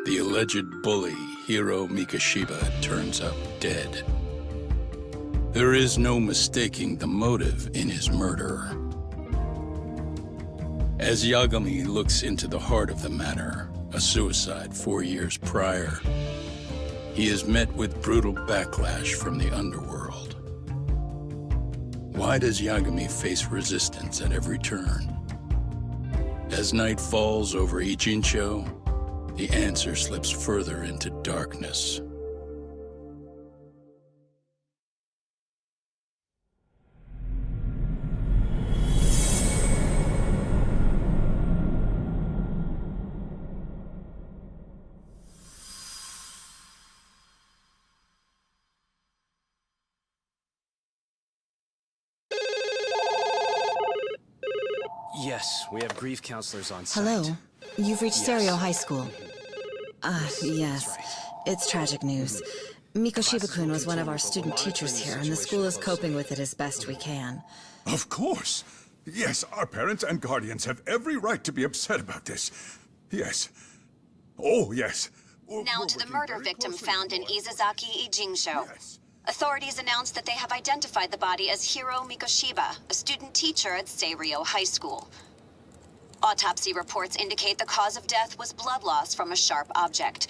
The alleged bully, Hiro Mikoshiba, turns up dead. There is no mistaking the motive in his murder. As Yagami looks into the heart of the matter, a suicide 4 years prior, he is met with brutal backlash from the underworld. Why does Yagami face resistance at every turn? As night falls over Ijincho, the answer slips further into darkness. Yes, we have grief counselors on site. Hello. You've reached Yes. Stereo High School. Yes. That's right. It's tragic news. Mikoshiba-kun was one of our student teachers here, and the school is coping with it as best we can. Of course. Yes, our parents and guardians have every right to be upset about this. Yes. Oh, yes. Now to the murder victim found in Isezaki, Ijincho. Yes. Authorities announced that they have identified the body as Hiro Mikoshiba, a student teacher at Saori High School. Autopsy reports indicate the cause of death was blood loss from a sharp object.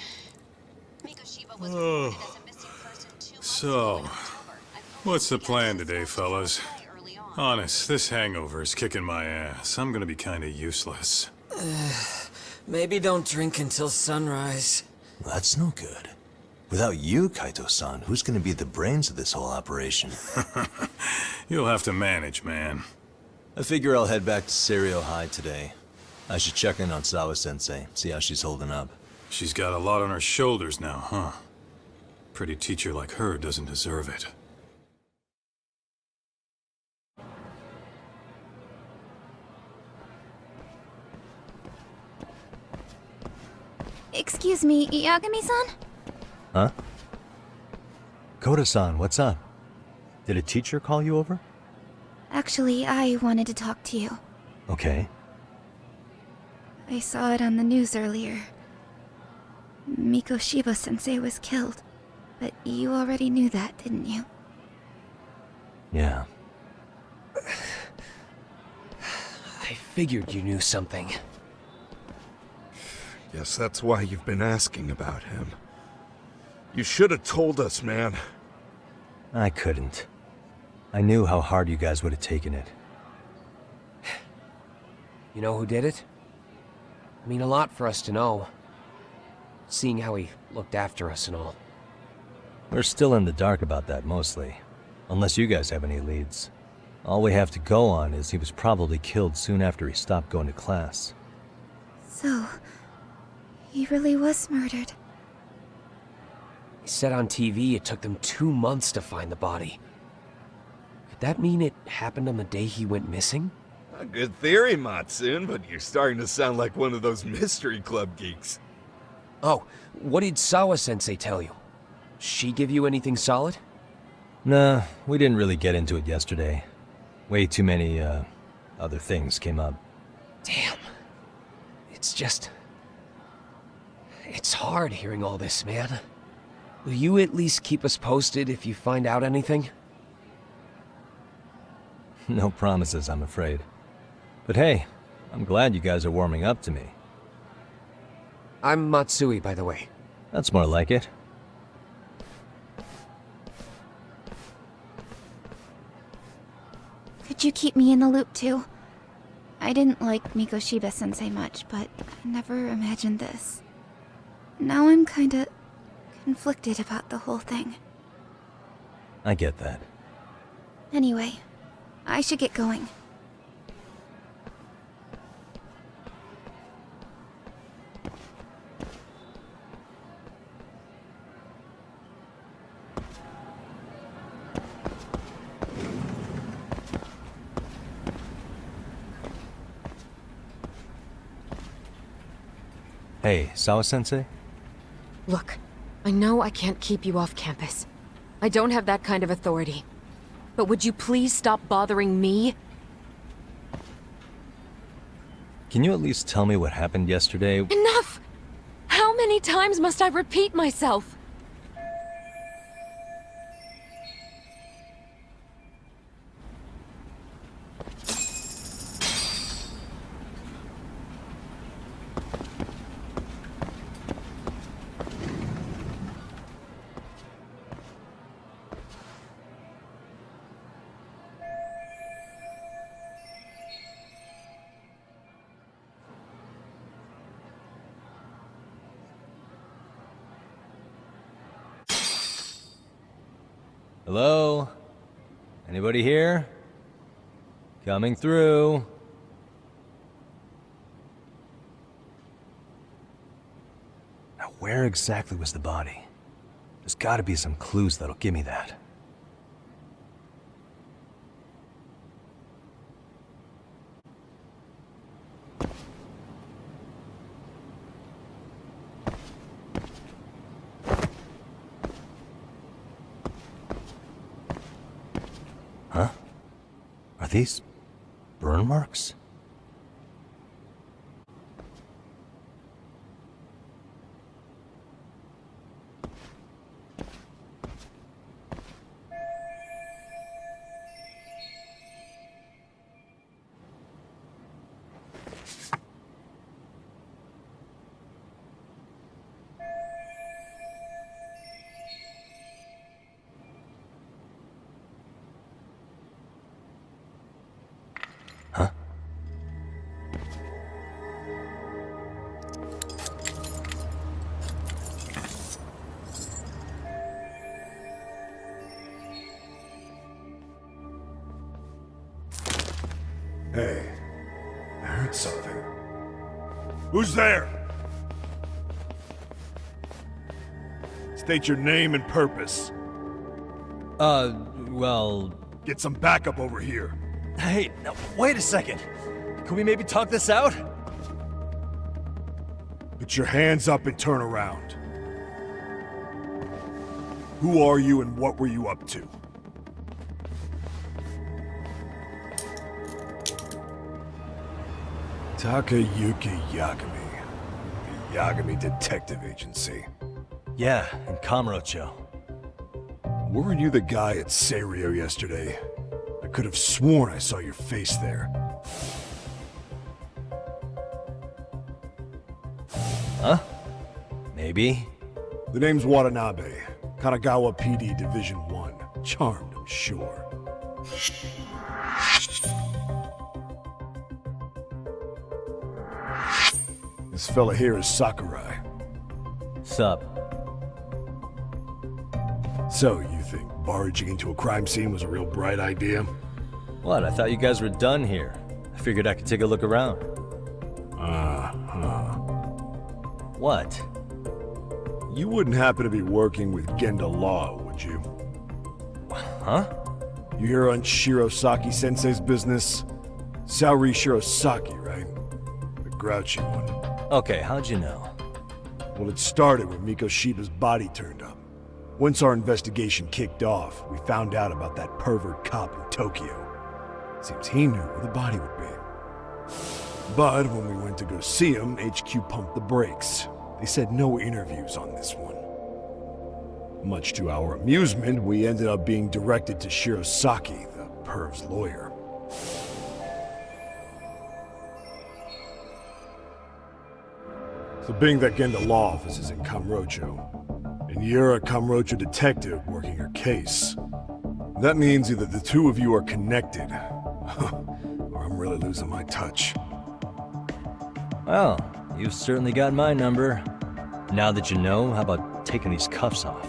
Mikoshiba was reported as a missing person 2 months So, ago in October, and what's the police plan began today, his search fellas? very early on. Honest, this hangover is kicking my ass. I'm gonna be kinda useless. Maybe don't drink until sunrise. That's no good. Without you, Kaito-san, who's gonna be the brains of this whole operation? You'll have to manage, man. I figure I'll head back to Serio High today. I should check in on Sawa-sensei, see how she's holding up. She's got a lot on her shoulders now, huh? Pretty teacher like her doesn't deserve it. Excuse me, Yagami-san? Huh? Koda-san, what's up? Did a teacher call you over? Actually, I wanted to talk to you. Okay. I saw it on the news earlier. Mikoshiba-sensei was killed. But you already knew that, didn't you? Yeah. I figured you knew something. Guess that's why you've been asking about him. You should have told us, man. I couldn't. I knew how hard you guys would have taken it. You know who did it? I mean, a lot for us to know. Seeing how he looked after us and all. We're still in the dark about that, mostly. Unless you guys have any leads. All we have to go on is he was probably killed soon after he stopped going to class. So, he really was murdered. He said on TV it took them 2 months to find the body. Could that mean it happened on the day he went missing? A good theory, Matsun, but you're starting to sound like one of those mystery club geeks. Oh, what did Sawa-sensei tell you? She give you anything solid? Nah, we didn't really get into it yesterday. Way too many, other things came up. Damn. It's just... It's hard hearing all this, man. Will you at least keep us posted if you find out anything? No promises, I'm afraid. But hey, I'm glad you guys are warming up to me. I'm Matsui, by the way. That's more like it. Could you keep me in the loop too? I didn't like Mikoshiba-sensei much, but I never imagined this. Now I'm kinda conflicted about the whole thing. I get that. Anyway, I should get going. Hey, Sawa-sensei? Look, I know I can't keep you off campus. I don't have that kind of authority. But would you please stop bothering me? Can you at least tell me what happened yesterday? Enough! How many times must I repeat myself? Hello? Anybody here? Coming through. Now, where exactly was the body? There's gotta be some clues that'll give me that. Huh? Are these burn marks? Huh? Hey, I heard something. Who's there? State your name and purpose. Well... Get some backup over here. Hey, now, wait a second. Can we maybe talk this out? Put your hands up and turn around. Who are you and what were you up to? Takayuki Yagami. The Yagami Detective Agency. Yeah, in Kamurocho. Weren't you the guy at Seirio yesterday? I could have sworn I saw your face there. Huh? Maybe. The name's Watanabe. Kanagawa PD Division 1. Charmed, I'm sure. This fella here is Sakurai. Sup? So, you think barging into a crime scene was a real bright idea? What? I thought you guys were done here. I figured I could take a look around. What? You wouldn't happen to be working with Genda Law, would you? Huh? You hear on Shirosaki-sensei's business? Saori Shirosaki, right? The grouchy one. Okay, how'd you know? Well, it started when Mikoshiba's body turned up. Once our investigation kicked off, we found out about that pervert cop in Tokyo. Seems he knew where the body would be. But when we went to go see him, HQ pumped the brakes. They said no interviews on this one. Much to our amusement, we ended up being directed to Shirosaki, the perv's lawyer. So being that Genda Law office is in Kamurocho, and you're a Kamurocho detective working your case, that means either the two of you are connected, or I'm really losing my touch. Well, you've certainly got my number. Now that you know, how about taking these cuffs off?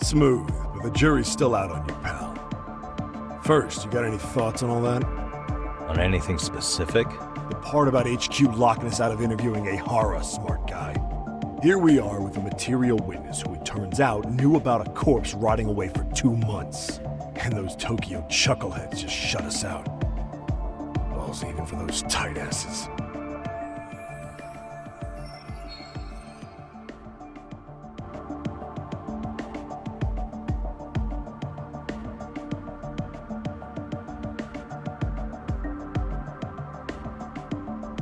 Smooth, but the jury's still out on you, pal. First, you got any thoughts on all that? On anything specific? The part about HQ locking us out of interviewing Ehara, smart guy. Here we are with a material witness who it turns out knew about a corpse rotting away for 2 months. And those Tokyo chuckleheads just shut us out. Balls even for those tight asses.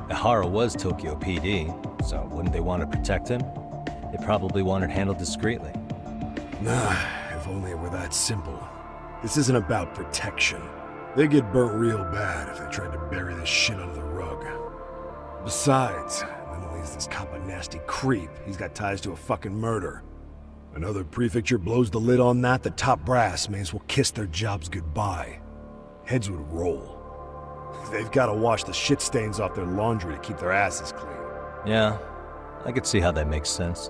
Ehara was Tokyo PD, So wouldn't they want to protect him? They probably want it handled discreetly. Nah, if only it were that simple. This isn't about protection. They get burnt real bad if they tried to bury this shit under the rug. Besides, not only is this cop a nasty creep, he's got ties to a fucking murder. Another prefecture blows the lid on that, the top brass may as well kiss their jobs goodbye. Heads would roll. They've got to wash the shit stains off their laundry to keep their asses clean. Yeah, I could see how that makes sense.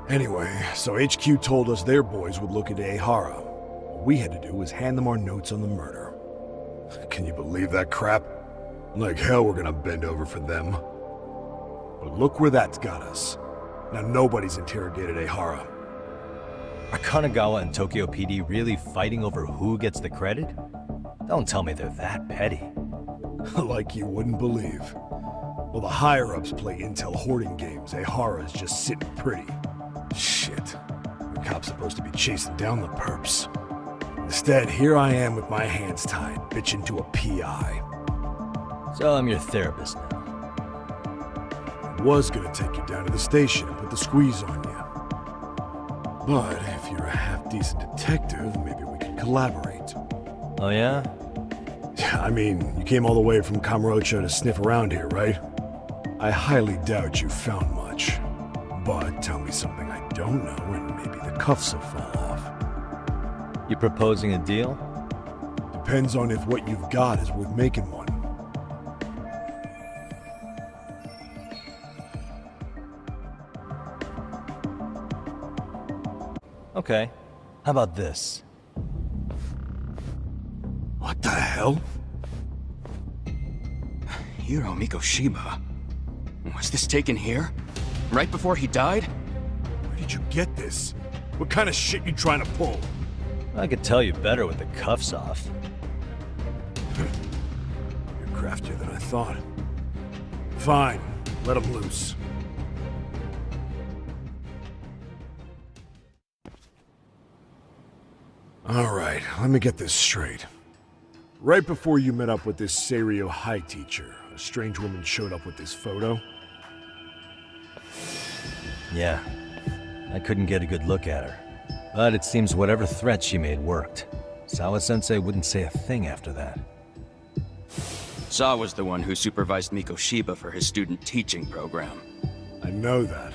Anyway, so HQ told us their boys would look into Ehara. What we had to do was hand them our notes on the murder. Can you believe that crap? Like hell we're gonna bend over for them. But look where that's got us. Now nobody's interrogated Ehara. Are Kanagawa and Tokyo PD really fighting over who gets the credit? Don't tell me they're that petty. Like you wouldn't believe. While the higher-ups play intel hoarding games, Ehara's just sitting pretty. Shit. The cop's supposed to be chasing down the perps. Instead, here I am with my hands tied, bitching to a PI. So I'm your therapist now. I was gonna take you down to the station and put the squeeze on you. But if you're a half-decent detective, maybe we can collaborate. Oh yeah? I mean, you came all the way from Kamurocho to sniff around here, right? I highly doubt you found much. But tell me something I don't know and maybe the cuffs will fall off. You proposing a deal? Depends on if what you've got is worth making one. Okay. How about this? What the hell? Hiro Mikoshiba. Was this taken here? Right before he died? Where did you get this? What kind of shit you trying to pull? I could tell you better with the cuffs off. You're craftier than I thought. Fine, let him loose. Alright, let me get this straight. Right before you met up with this Seiryo High teacher, a strange woman showed up with this photo? Yeah. I couldn't get a good look at her. But it seems whatever threat she made worked. Sawa-sensei wouldn't say a thing after that. Saw was the one who supervised Mikoshiba for his student teaching program. I know that.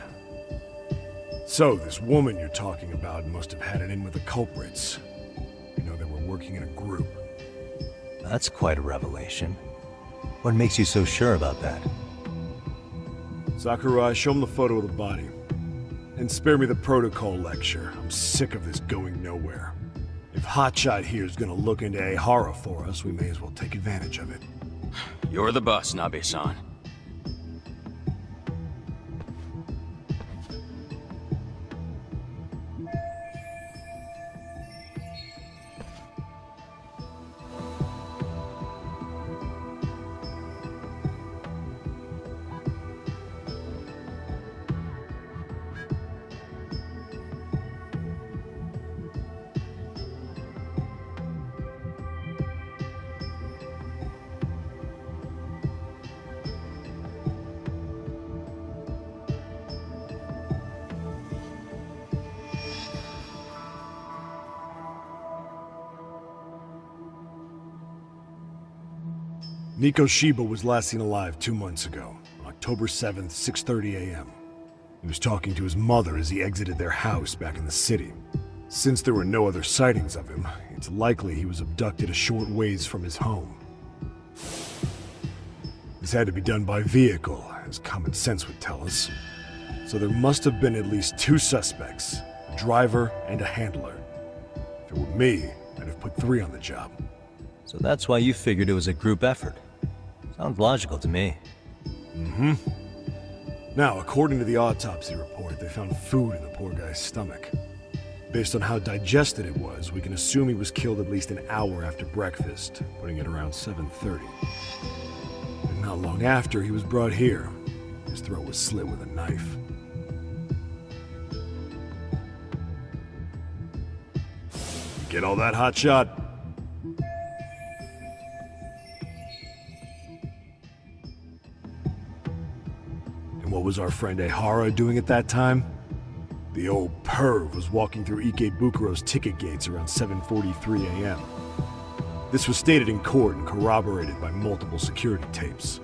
So, this woman you're talking about must have had it in with the culprits. You know, they were working in a group. That's quite a revelation. What makes you so sure about that? Sakurai, show him the photo of the body. And spare me the protocol lecture. I'm sick of this going nowhere. If Hotshot here's gonna look into Ehara for us, we may as well take advantage of it. You're the boss, Nabe-san. Mikoshiba was last seen alive 2 months ago, on October 7th, 6:30 a.m. He was talking to his mother as he exited their house back in the city. Since there were no other sightings of him, it's likely he was abducted a short ways from his home. This had to be done by vehicle, as common sense would tell us. So there must have been at least 2 suspects, a driver and a handler. If it were me, I'd have put 3 on the job. So that's why you figured it was a group effort. Sounds logical to me. Mm-hmm. Now, according to the autopsy report, they found food in the poor guy's stomach. Based on how digested it was, we can assume he was killed at least an hour after breakfast, putting it around 7:30. And not long after, he was brought here. His throat was slit with a knife. You get all that, Hotshot? What was our friend Ehara doing at that time? The old perv was walking through Ikebukuro's ticket gates around 7:43 a.m. This was stated in court and corroborated by multiple security tapes.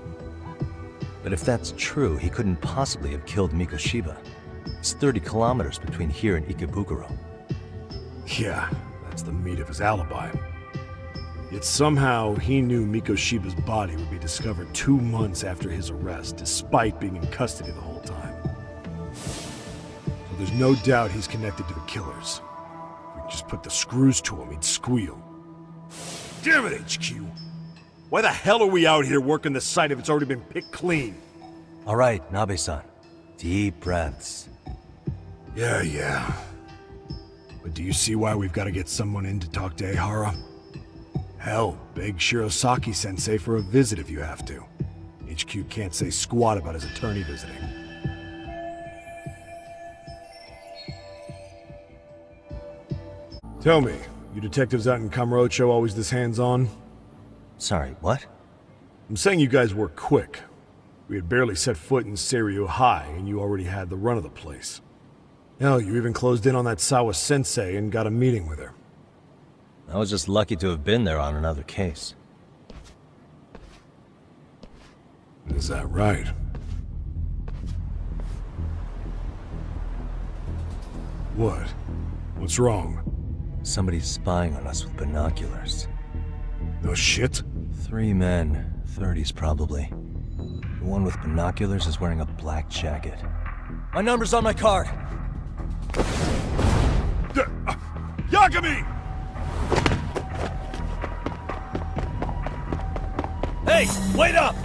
But if that's true, he couldn't possibly have killed Mikoshiba. It's 30 kilometers between here and Ikebukuro. Yeah, that's the meat of his alibi. Yet somehow he knew Mikoshiba's body would be discovered 2 months after his arrest, despite being in custody the whole time. So there's no doubt he's connected to the killers. If we could just put the screws to him, he'd squeal. Damn it, HQ! Why the hell are we out here working the site if it's already been picked clean? All right, Nabe-san. Deep breaths. Yeah. But do you see why we've got to get someone in to talk to Ehara? Hell, beg Shirosaki-sensei for a visit if you have to. HQ can't say squat about his attorney visiting. Tell me, you detectives out in Kamurocho always this hands-on? Sorry, what? I'm saying you guys work quick. We had barely set foot in Seiryo High, and you already had the run of the place. Hell, you even closed in on that Sawa-sensei and got a meeting with her. I was just lucky to have been there on another case. Is that right? What? What's wrong? Somebody's spying on us with binoculars. No shit? 3 men, 30s probably. The one with binoculars is wearing a black jacket. My number's on my card! Yagami! Hey, wait up!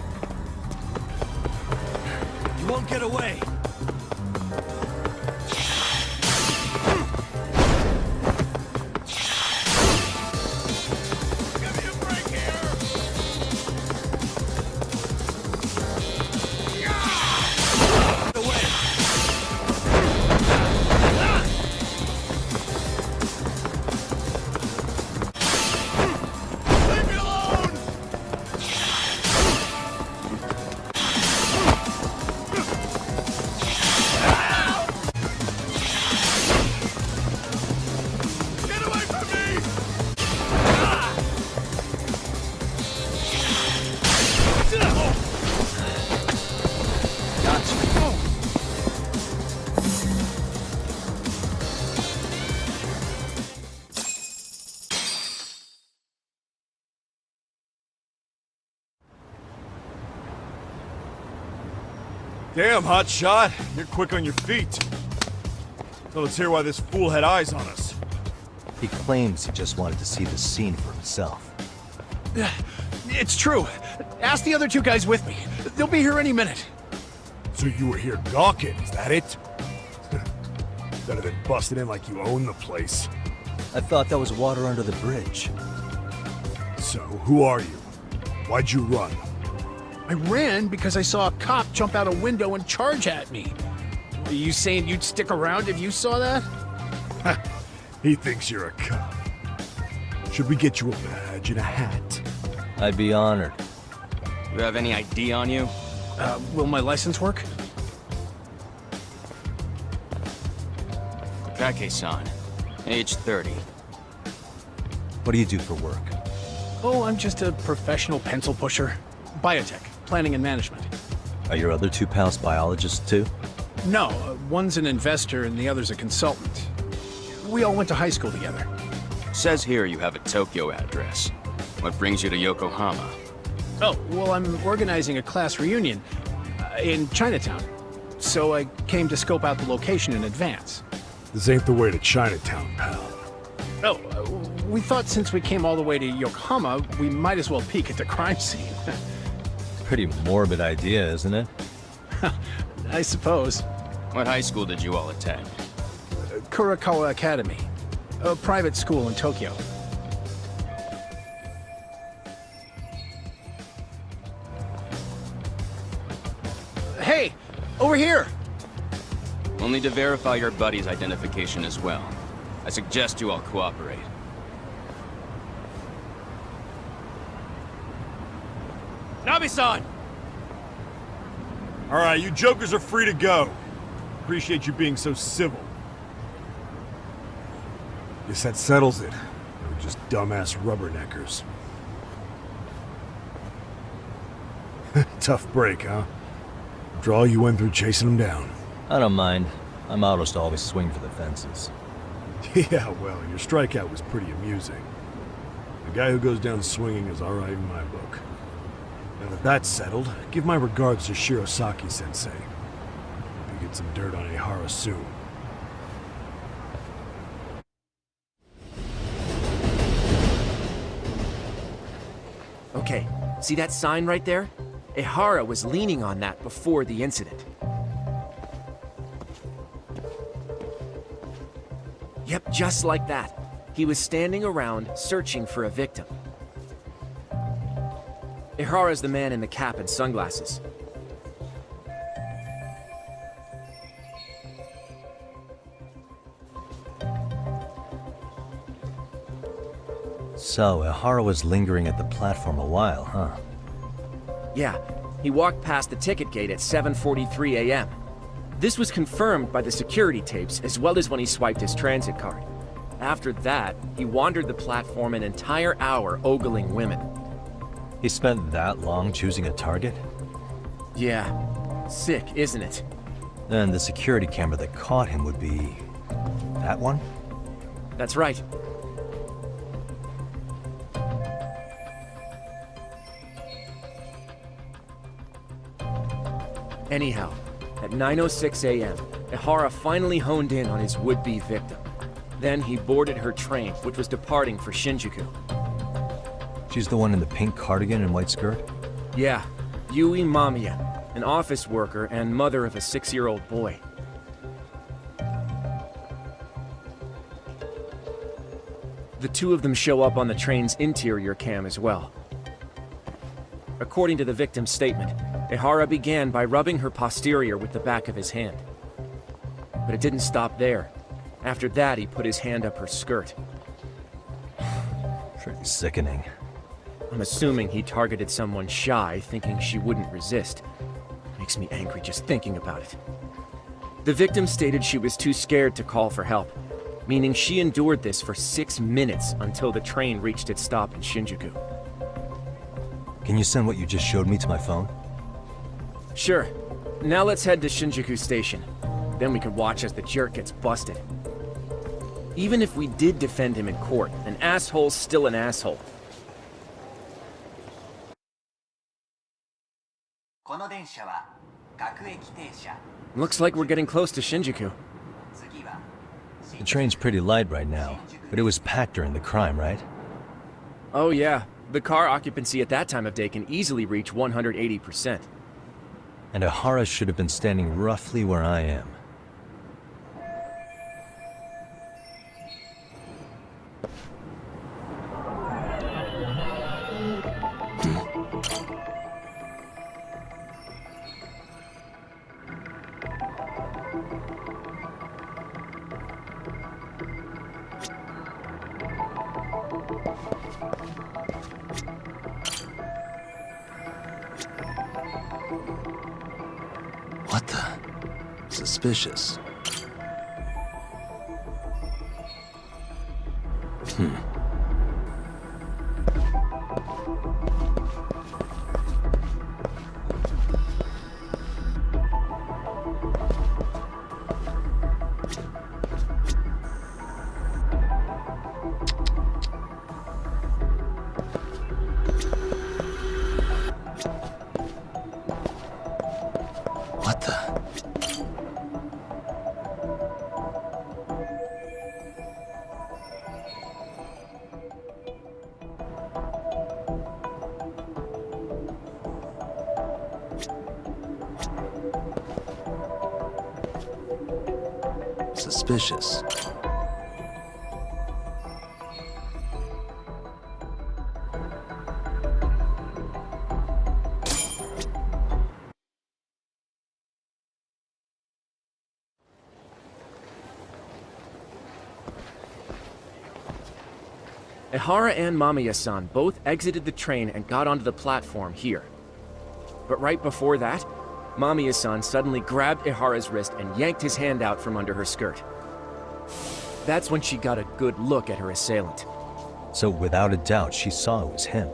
You won't get away. Damn, hotshot. You're quick on your feet. So let's hear why this fool had eyes on us. He claims he just wanted to see the scene for himself. It's true. Ask the other 2 guys with me. They'll be here any minute. So you were here gawking, is that it? Better than busting in like you own the place. I thought that was water under the bridge. So, who are you? Why'd you run? I ran because I saw a cop jump out a window and charge at me. Are you saying you'd stick around if you saw that? He thinks you're a cop. Should we get you a badge and a hat? I'd be honored. You have any ID on you? Will my license work? Kake-san, age 30. What do you do for work? Oh, I'm just a professional pencil pusher. Biotech, planning and management. Are your other 2 pals biologists too? No, one's an investor and the other's a consultant. We all went to high school together. Says here you have a Tokyo address. What brings you to Yokohama? Oh, well, I'm organizing a class reunion in Chinatown. So I came to scope out the location in advance. This ain't the way to Chinatown, pal. Oh, we thought since we came all the way to Yokohama, we might as well peek at the crime scene. Pretty morbid idea, isn't it? I suppose. What high school did you all attend? Kurakawa Academy, a private school in Tokyo. Hey, over here! We'll need to verify your buddy's identification as well. I suggest you all cooperate. Nabe-san! All right, you jokers are free to go. Appreciate you being so civil. Guess that settles it. They were just dumbass rubberneckers. Tough break, huh? After all you went through chasing them down. I don't mind. I'm autos to always swing for the fences. Yeah, well, your strikeout was pretty amusing. The guy who goes down swinging is alright in my book. Now that that's settled, give my regards to Shirosaki-sensei. Hope you get some dirt on Ehara soon. Okay, see that sign right there? Ehara was leaning on that before the incident. Yep, just like that. He was standing around, searching for a victim. Ehara's the man in the cap and sunglasses. So, Ehara was lingering at the platform a while, huh? Yeah, he walked past the ticket gate at 7:43 a.m. This was confirmed by the security tapes, as well as when he swiped his transit card. After that, he wandered the platform an entire hour ogling women. He spent that long choosing a target? Yeah. Sick, isn't it? Then the security camera that caught him would be... that one? That's right. Anyhow, at 9:06 a.m., Ehara finally honed in on his would-be victim. Then he boarded her train, which was departing for Shinjuku. She's the one in the pink cardigan and white skirt? Yeah, Yui Mamiya, an office worker and mother of a 6-year-old boy. The two of them show up on the train's interior cam as well. According to the victim's statement, Ehara began by rubbing her posterior with the back of his hand. But it didn't stop there. After that, he put his hand up her skirt. Pretty sickening. I'm assuming he targeted someone shy, thinking she wouldn't resist. Makes me angry just thinking about it. The victim stated she was too scared to call for help, meaning she endured this for 6 minutes until the train reached its stop in Shinjuku. Can you send what you just showed me to my phone? Sure. Now let's head to Shinjuku Station. Then we can watch as the jerk gets busted. Even if we did defend him in court, an asshole's still an asshole. Looks like we're getting close to Shinjuku. The train's pretty light right now, but it was packed during the crime, right? Oh yeah, the car occupancy at that time of day can easily reach 180%. And Ehara should have been standing roughly where I am. What the? Suspicious. What the? Suspicious. Ehara and Mamiya-san both exited the train and got onto the platform here. But right before that, Mamiya-san suddenly grabbed Ehara's wrist and yanked his hand out from under her skirt. That's when she got a good look at her assailant. So without a doubt, she saw it was him.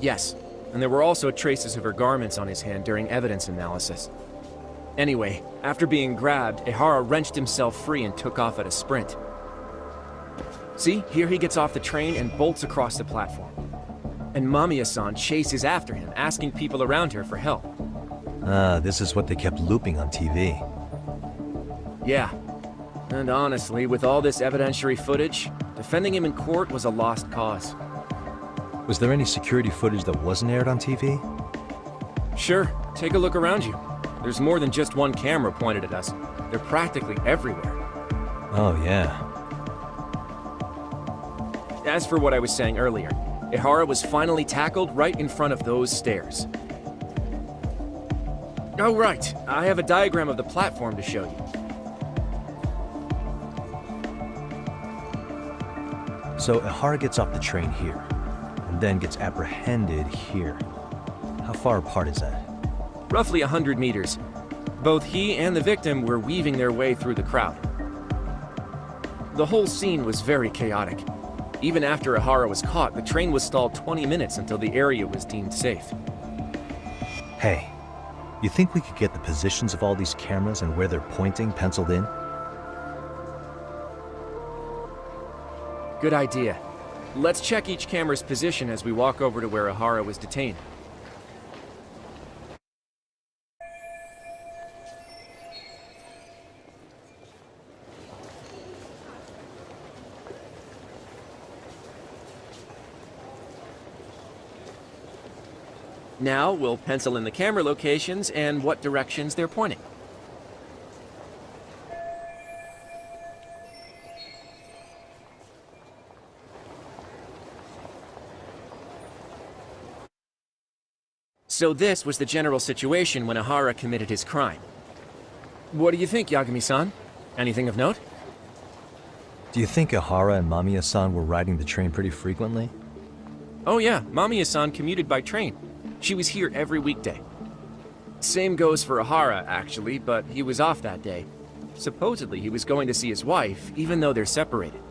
Yes, and there were also traces of her garments on his hand during evidence analysis. Anyway, after being grabbed, Ehara wrenched himself free and took off at a sprint. See, here he gets off the train and bolts across the platform. And Mamiya-san chases after him, asking people around her for help. Ah, this is what they kept looping on TV. Yeah. And honestly, with all this evidentiary footage, defending him in court was a lost cause. Was there any security footage that wasn't aired on TV? Sure, take a look around you. There's more than just one camera pointed at us. They're practically everywhere. Oh, yeah. As for what I was saying earlier, Ehara was finally tackled right in front of those stairs. Oh, right. I have a diagram of the platform to show you. So Ehara gets off the train here, and then gets apprehended here. How far apart is that? Roughly 100 meters. Both he and the victim were weaving their way through the crowd. The whole scene was very chaotic. Even after Ehara was caught, the train was stalled 20 minutes until the area was deemed safe. Hey, you think we could get the positions of all these cameras and where they're pointing penciled in? Good idea. Let's check each camera's position as we walk over to where Ehara was detained. Now, we'll pencil in the camera locations and what directions they're pointing. So this was the general situation when Ehara committed his crime. What do you think, Yagami-san? Anything of note? Do you think Ehara and Mamiya-san were riding the train pretty frequently? Oh yeah, Mamiya-san commuted by train. She was here every weekday. Same goes for Ehara, actually, but he was off that day. Supposedly, he was going to see his wife, even though they're separated.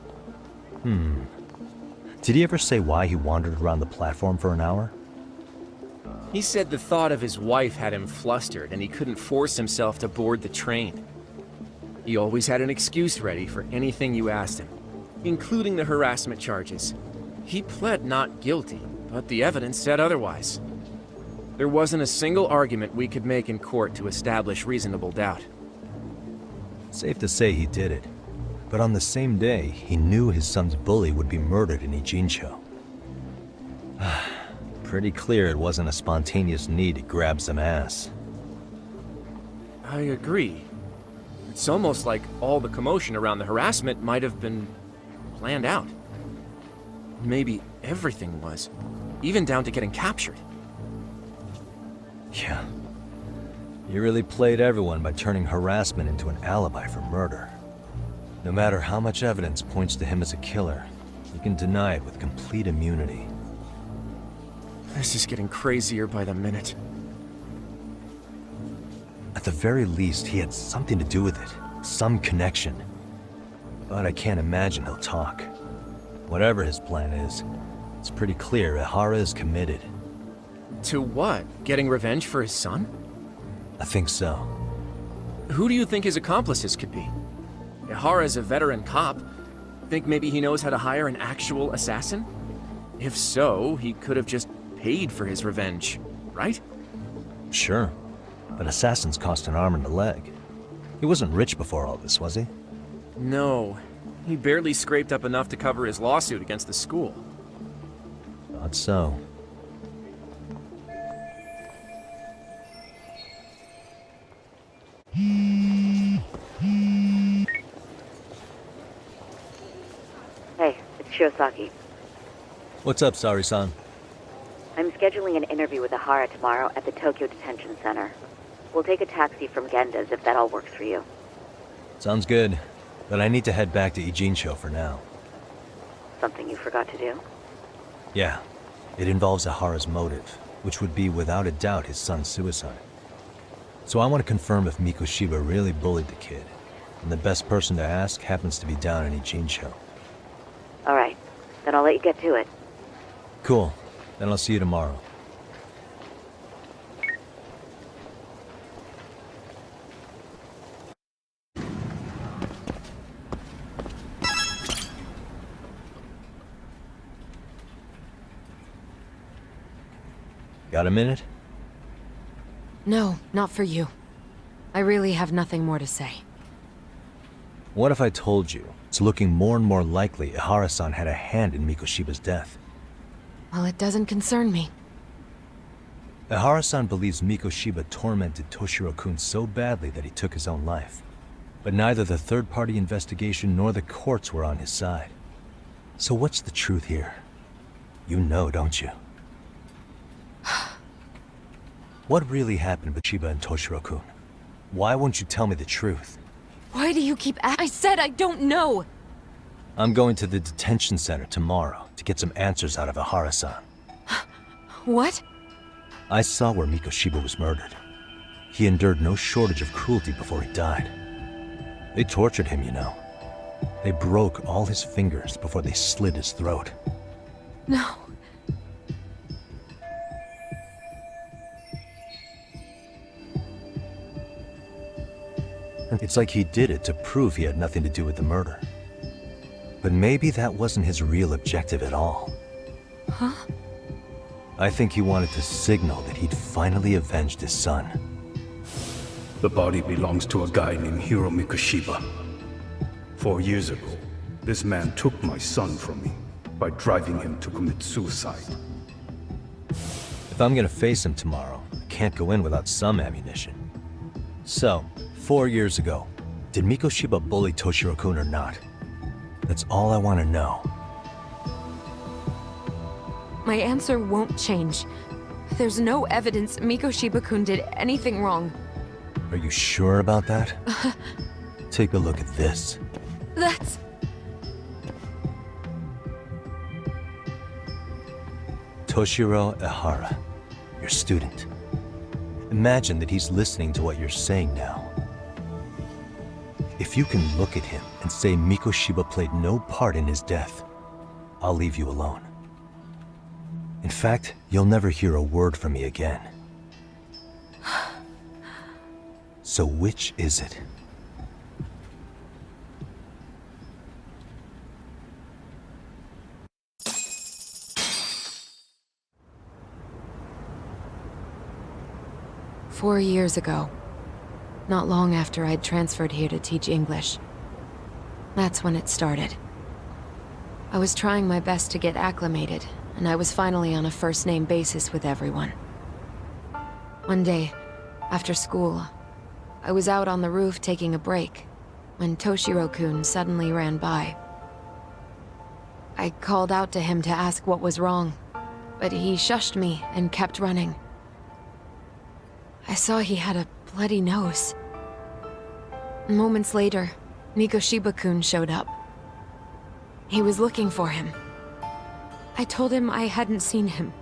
Did he ever say why he wandered around the platform for an hour? He said the thought of his wife had him flustered, and he couldn't force himself to board the train. He always had an excuse ready for anything you asked him, including the harassment charges. He pled not guilty, but the evidence said otherwise. There wasn't a single argument we could make in court to establish reasonable doubt. Safe to say he did it. But on the same day, he knew his son's bully would be murdered in Ijincho. Pretty clear it wasn't a spontaneous need to grab some ass. I agree. It's almost like all the commotion around the harassment might have been planned out. Maybe everything was, even down to getting captured. Yeah. He really played everyone by turning harassment into an alibi for murder. No matter how much evidence points to him as a killer, he can deny it with complete immunity. This is getting crazier by the minute. At the very least, he had something to do with it. Some connection. But I can't imagine he'll talk. Whatever his plan is, it's pretty clear Ehara is committed. To what? Getting revenge for his son? I think so. Who do you think his accomplices could be? Ehara's a veteran cop. Think maybe he knows how to hire an actual assassin? If so, he could have just paid for his revenge, right? Sure. But assassins cost an arm and a leg. He wasn't rich before all this, was he? No. He barely scraped up enough to cover his lawsuit against the school. Thought so. Hey, it's Shirosaki. What's up, Saori-san? I'm scheduling an interview with Ehara tomorrow at the Tokyo Detention Center. We'll take a taxi from Genda's if that all works for you. Sounds good, but I need to head back to Ijincho for now. Something you forgot to do? Yeah, it involves Ehara's motive, which would be without a doubt his son's suicide. So I want to confirm if Mikoshiba really bullied the kid. And the best person to ask happens to be down in Ijincho. All right. Then I'll let you get to it. Cool. Then I'll see you tomorrow. Got a minute? No, not for you. I really have nothing more to say. What if I told you it's looking more and more likely Ehara-san had a hand in Mikoshiba's death? Well, it doesn't concern me. Ehara-san believes Mikoshiba tormented Toshiro-kun so badly that he took his own life. But neither the third-party investigation nor the courts were on his side. So what's the truth here? You know, don't you? What really happened with Chiba and Toshiro-kun? Why won't you tell me the truth? Why do you keep I said I don't know! I'm going to the detention center tomorrow to get some answers out of Ehara-san. What? I saw where Mikoshiba was murdered. He endured no shortage of cruelty before he died. They tortured him, you know. They broke all his fingers before they slit his throat. No. It's like he did it to prove he had nothing to do with the murder. But maybe that wasn't his real objective at all. Huh? I think he wanted to signal that he'd finally avenged his son. The body belongs to a guy named Hiro Mikoshiba. 4 years ago, this man took my son from me by driving him to commit suicide. If I'm gonna face him tomorrow, I can't go in without some ammunition. So, 4 years ago, did Mikoshiba bully Toshiro-kun or not? That's all I want to know. My answer won't change. There's no evidence Mikoshiba-kun did anything wrong. Are you sure about that? Take a look at this. That's... Toshiro Ehara, your student. Imagine that he's listening to what you're saying now. If you can look at him and say Mikoshiba played no part in his death, I'll leave you alone. In fact, you'll never hear a word from me again. So which is it? "4 years ago. Not long after I'd transferred here to teach English. That's when it started. I was trying my best to get acclimated, and I was finally on a first-name basis with everyone. One day, after school, I was out on the roof taking a break, when Toshiro-kun suddenly ran by. I called out to him to ask what was wrong, but he shushed me and kept running. I saw he had a bloody nose. Moments later, Mikoshiba-kun showed up. He was looking for him. I told him I hadn't seen him.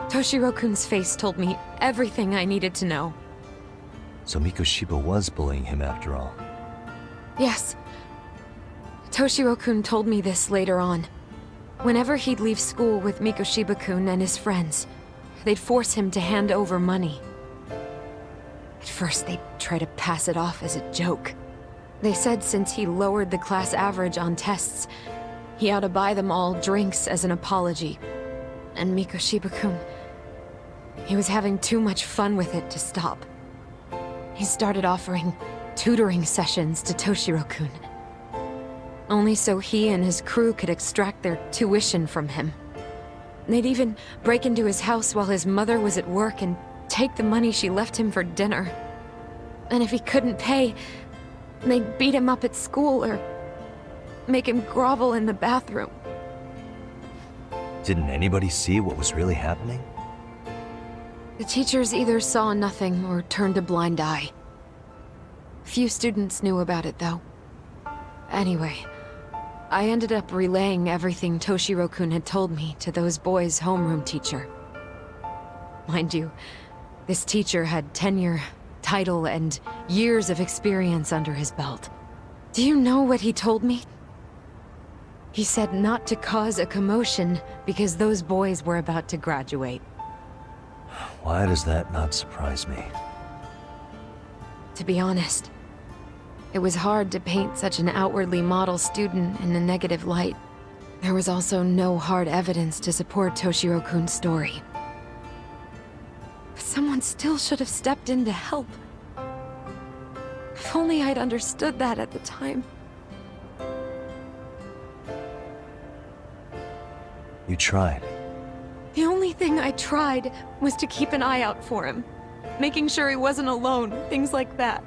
Toshiro-kun's face told me everything I needed to know. So Mikoshiba was bullying him after all. Yes. Toshiro-kun told me this later on. Whenever he'd leave school with Mikoshiba-kun and his friends, they'd force him to hand over money. At first, they'd try to pass it off as a joke. They said since he lowered the class average on tests, he ought to buy them all drinks as an apology. And Mikoshiba-kun, he was having too much fun with it to stop. He started offering tutoring sessions to Toshiro-kun. Only so he and his crew could extract their tuition from him. They'd even break into his house while his mother was at work and take the money she left him for dinner. And if he couldn't pay, they'd beat him up at school or make him grovel in the bathroom. Didn't anybody see what was really happening? The teachers either saw nothing or turned a blind eye. Few students knew about it, though. Anyway, I ended up relaying everything Toshiro-kun had told me to those boys' homeroom teacher. Mind you, This teacher had tenure, title, and years of experience under his belt. Do you know what he told me? He said not to cause a commotion because those boys were about to graduate. Why does that not surprise me? To be honest, it was hard to paint such an outwardly model student in a negative light. There was also no hard evidence to support Toshiro-kun's story. But someone still should have stepped in to help. If only I'd understood that at the time. You tried. The only thing I tried was to keep an eye out for him, making sure he wasn't alone, things like that.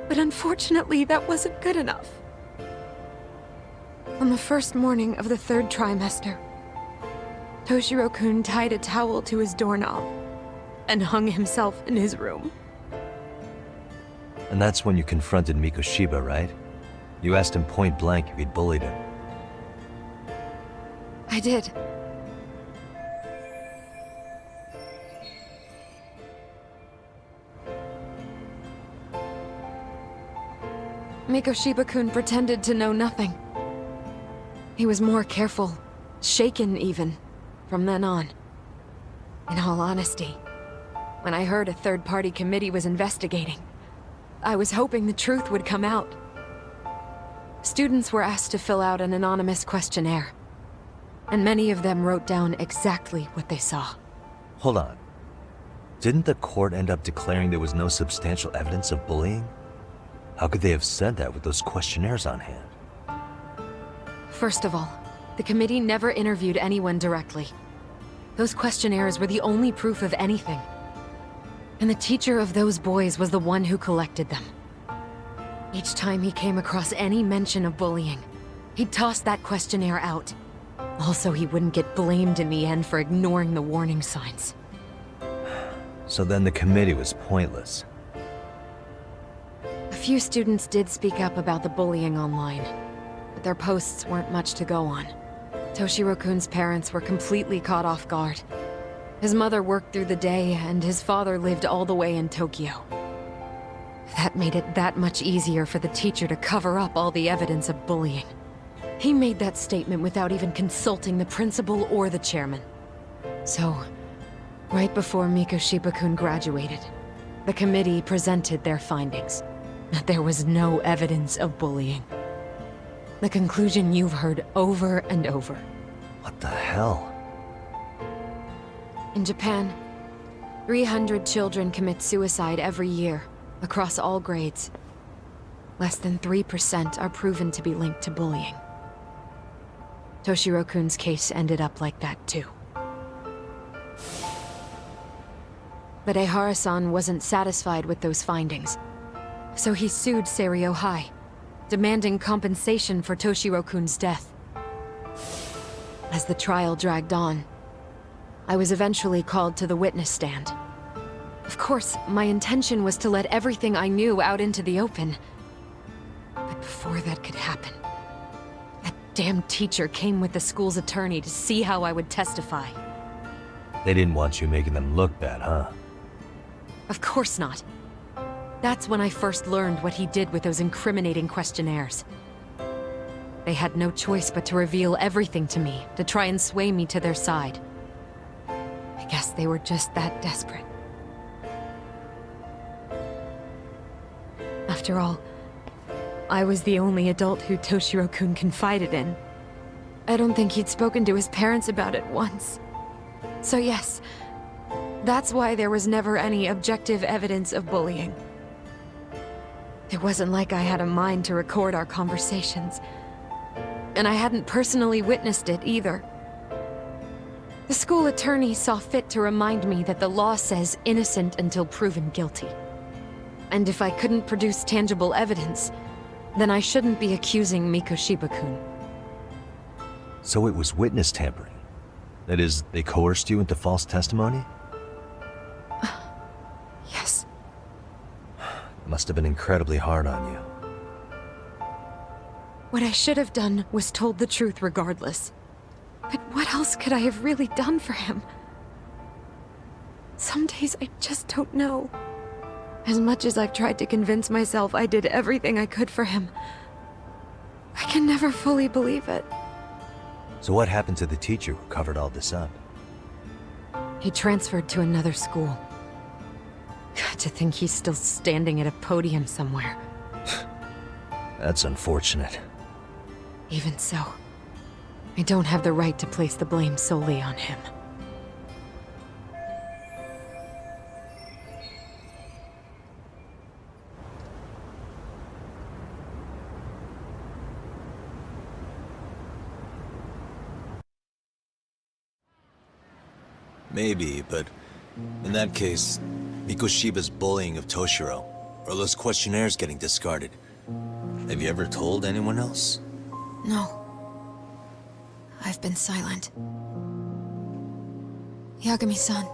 But unfortunately, that wasn't good enough. On the first morning of the 3rd trimester, Toshiro-kun tied a towel to his doorknob and hung himself in his room. And that's when you confronted Mikoshiba, right? You asked him point blank if he'd bullied him. I did. Mikoshiba-kun pretended to know nothing. He was more careful, shaken even, from then on. In all honesty, when I heard a third-party committee was investigating, I was hoping the truth would come out. Students were asked to fill out an anonymous questionnaire, and many of them wrote down exactly what they saw. Hold on. Didn't the court end up declaring there was no substantial evidence of bullying? How could they have said that with those questionnaires on hand? First of all, the committee never interviewed anyone directly. Those questionnaires were the only proof of anything. And the teacher of those boys was the one who collected them. Each time he came across any mention of bullying, he'd toss that questionnaire out. Also, he wouldn't get blamed in the end for ignoring the warning signs. So then the committee was pointless. A few students did speak up about the bullying online, but their posts weren't much to go on. Toshiro-kun's parents were completely caught off guard. His mother worked through the day, and his father lived all the way in Tokyo. That made it that much easier for the teacher to cover up all the evidence of bullying. He made that statement without even consulting the principal or the chairman. So, right before Mikoshiba-kun graduated, the committee presented their findings. That there was no evidence of bullying. The conclusion you've heard over and over. What the hell? In Japan, 300 children commit suicide every year, across all grades. Less than 3% are proven to be linked to bullying. Toshiro-kun's case ended up like that too. But Ehara-san wasn't satisfied with those findings, so he sued Seiryo High, demanding compensation for Toshiro-kun's death. As the trial dragged on, I was eventually called to the witness stand. Of course, my intention was to let everything I knew out into the open. But before that could happen, that damn teacher came with the school's attorney to see how I would testify. They didn't want you making them look bad, huh? Of course not. That's when I first learned what he did with those incriminating questionnaires. They had no choice but to reveal everything to me, to try and sway me to their side. I guess they were just that desperate. After all, I was the only adult who Toshiro-kun confided in. I don't think he'd spoken to his parents about it once. So yes, that's why there was never any objective evidence of bullying. It wasn't like I had a mind to record our conversations. And I hadn't personally witnessed it either. The school attorney saw fit to remind me that the law says innocent until proven guilty. And if I couldn't produce tangible evidence, then I shouldn't be accusing Mikoshiba-kun. So it was witness tampering? That is, they coerced you into false testimony? Yes. It must have been incredibly hard on you. What I should have done was told the truth regardless. But what else could I have really done for him? Some days I just don't know. As much as I've tried to convince myself I did everything I could for him, I can never fully believe it. So what happened to the teacher who covered all this up? He transferred to another school. To think he's still standing at a podium somewhere. That's unfortunate. Even so, I don't have the right to place the blame solely on him. Maybe, but in that case, Mikoshiba's bullying of Toshiro, or those questionnaires getting discarded. Have you ever told anyone else? No. I've been silent. Yagami-san.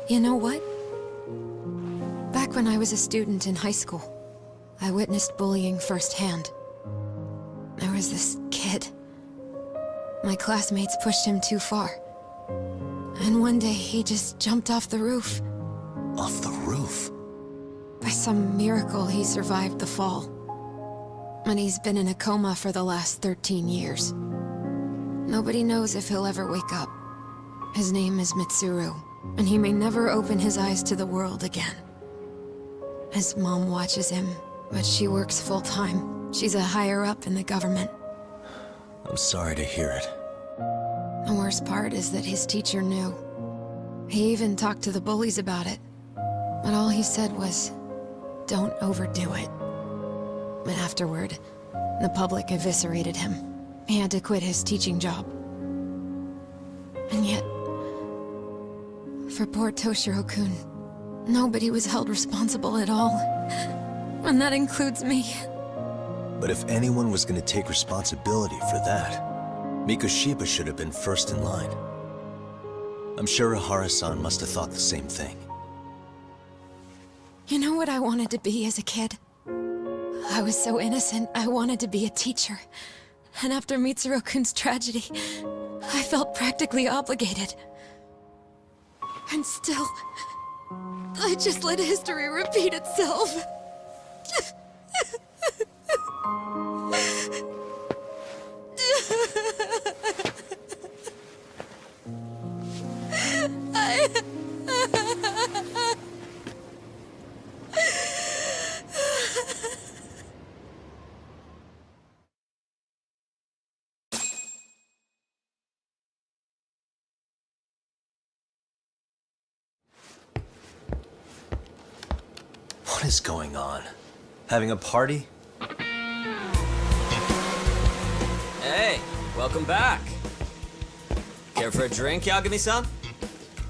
You know what? Back when I was a student in high school, I witnessed bullying firsthand. There was this kid. My classmates pushed him too far. And one day he just jumped off the roof. Off the roof? By some miracle, he survived the fall. And he's been in a coma for the last 13 years. Nobody knows if he'll ever wake up. His name is Mitsuru, and he may never open his eyes to the world again. His mom watches him, but she works full-time. She's a higher-up in the government. I'm sorry to hear it. The worst part is that his teacher knew. He even talked to the bullies about it. But all he said was, don't overdo it. But afterward, the public eviscerated him. He had to quit his teaching job. And yet, for poor Toshiro-kun, nobody was held responsible at all. And that includes me. But if anyone was going to take responsibility for that, Mikoshiba should have been first in line. I'm sure Ehara-san must have thought the same thing. You know what I wanted to be as a kid? I was so innocent, I wanted to be a teacher. And after Mitsuru-kun's tragedy, I felt practically obligated. And still, I just let history repeat itself. What is going on? Having a party? Hey, welcome back. Care for a drink, Yagami-san?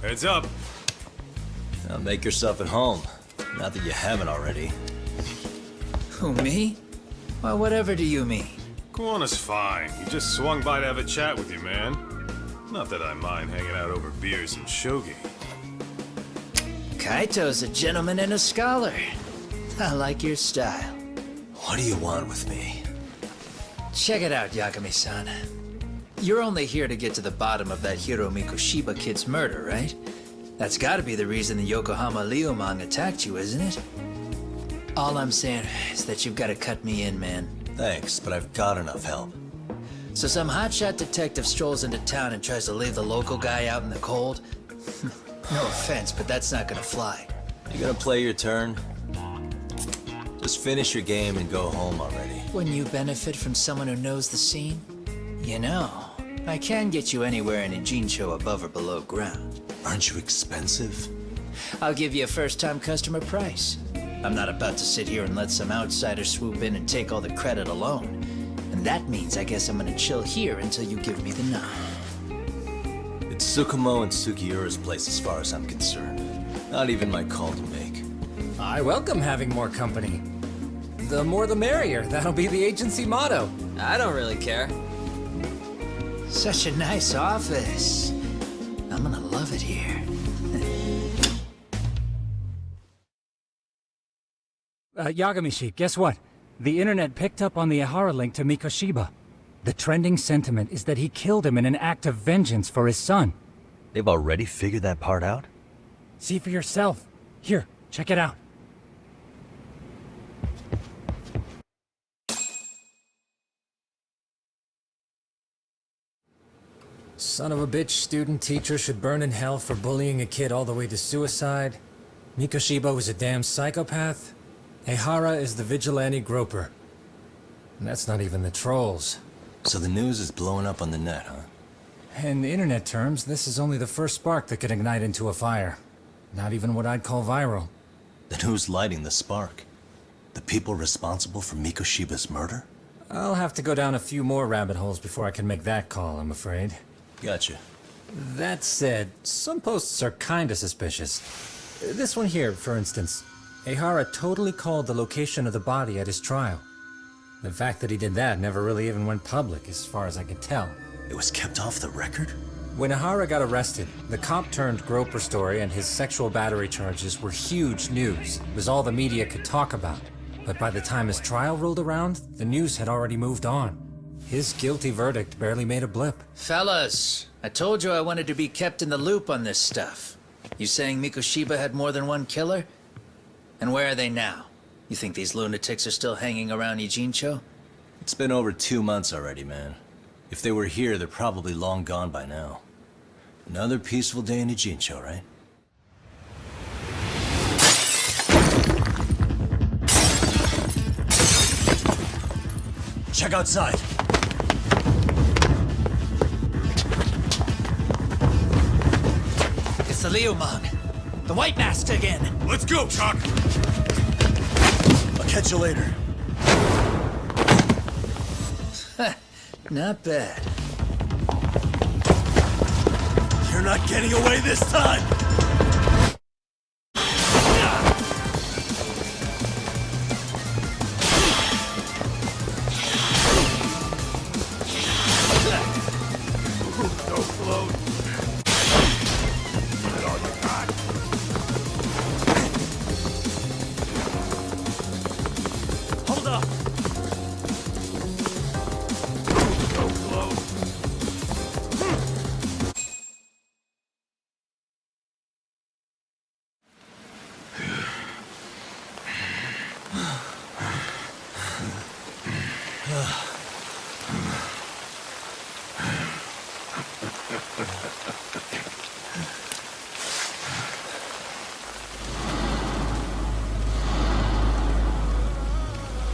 Heads up. Now make yourself at home. Not that you haven't already. Who, me? Well, whatever do you mean? Kuwana's fine. He just swung by to have a chat with you, man. Not that I mind hanging out over beers and shogi. Kaito's a gentleman and a scholar. I like your style. What do you want with me? Check it out, Yagami-san. You're only here to get to the bottom of that Hiro Mikoshiba kid's murder, right? That's gotta be the reason the Yokohama Liumang attacked you, isn't it? All I'm saying is that you've gotta cut me in, man. Thanks, but I've got enough help. So some hotshot detective strolls into town and tries to leave the local guy out in the cold? No offense, but that's not gonna fly. You gonna play your turn? Just finish your game and go home already. When you benefit from someone who knows the scene? You know, I can get you anywhere in Ijincho above or below ground. Aren't you expensive? I'll give you a first-time customer price. I'm not about to sit here and let some outsider swoop in and take all the credit alone. And that means I guess I'm gonna chill here until you give me the nod. It's Tsukumo and Sugiura's place as far as I'm concerned. Not even my call to make. I welcome having more company. The more the merrier. That'll be the agency motto. I don't really care. Such a nice office. I'm gonna love it here. Yagami-shi, guess what? The internet picked up on the Ehara link to Mikoshiba. The trending sentiment is that he killed him in an act of vengeance for his son. They've already figured that part out? See for yourself. Here, check it out. Son of a bitch student teacher should burn in hell for bullying a kid all the way to suicide. Mikoshiba was a damn psychopath. Ehara is the vigilante groper. And that's not even the trolls. So the news is blowing up on the net, huh? In internet terms, this is only the first spark that could ignite into a fire. Not even what I'd call viral. Then who's lighting the spark? The people responsible for Mikoshiba's murder? I'll have to go down a few more rabbit holes before I can make that call, I'm afraid. Gotcha. That said, some posts are kinda suspicious. This one here, for instance. Ehara totally called the location of the body at his trial. The fact that he did that never really even went public, as far as I can tell. It was kept off the record? When Ehara got arrested, the cop-turned-groper story and his sexual battery charges were huge news. It was all the media could talk about. But by the time his trial rolled around, the news had already moved on. His guilty verdict barely made a blip. Fellas, I told you I wanted to be kept in the loop on this stuff. You saying Mikoshiba had more than one killer? And where are they now? You think these lunatics are still hanging around Ijincho? It's been over 2 months already, man. If they were here, they're probably long gone by now. Another peaceful day in Ijincho, right? Check outside. It's the Liumang. The White Mask again. Let's go, Chuck! I'll catch you later. Not bad. You're not getting away this time!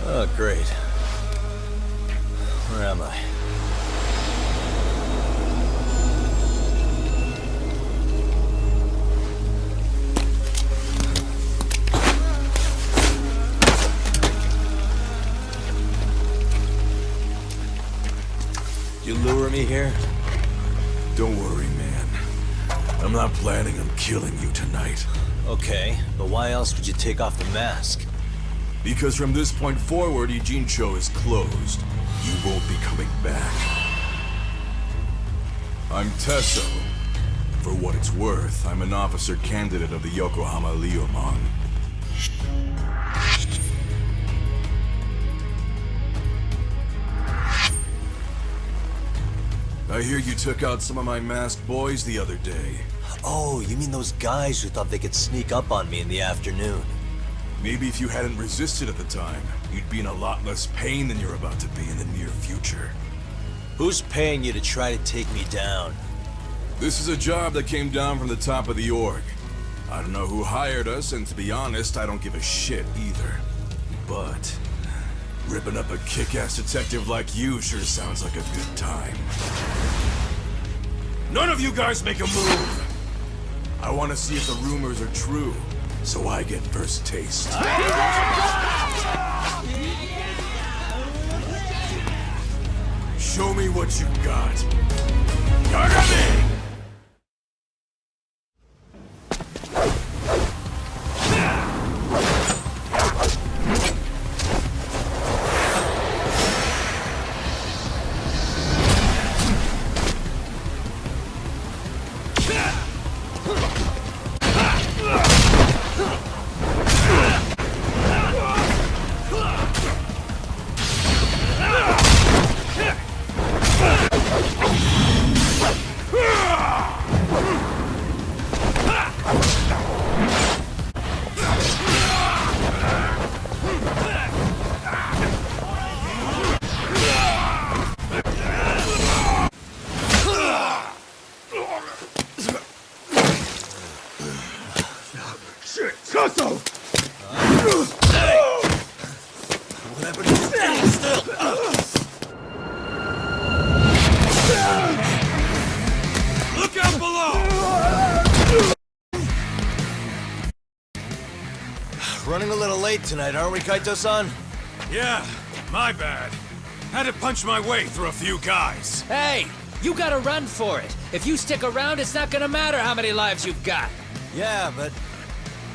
Oh, great. Where am I? You lure me here? Don't worry, man. I'm not planning on killing you tonight. Okay, but why else would you take off the mask? Because from this point forward, Ijincho is closed. You won't be coming back. I'm Tesso. For what it's worth, I'm an officer candidate of the Yokohama Liumang. I hear you took out some of my masked boys the other day. Oh, you mean those guys who thought they could sneak up on me in the afternoon? Maybe if you hadn't resisted at the time, you'd be in a lot less pain than you're about to be in the near future. Who's paying you to try to take me down? This is a job that came down from the top of the org. I don't know who hired us, and to be honest, I don't give a shit either. But ripping up a kick-ass detective like you sure sounds like a good time. None of you guys make a move! I want to see if the rumors are true, so I get first taste. Show me what you got. Yagami! late tonight, aren't we, Kaito-san? Yeah, my bad. Had to punch my way through a few guys. Hey, you gotta run for it. If you stick around, it's not gonna matter how many lives you've got. Yeah, but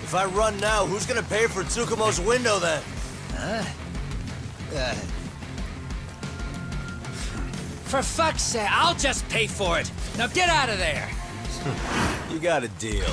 if I run now, who's gonna pay for Tsukumo's window then? Huh? For fuck's sake, I'll just pay for it. Now get out of there. You got a deal.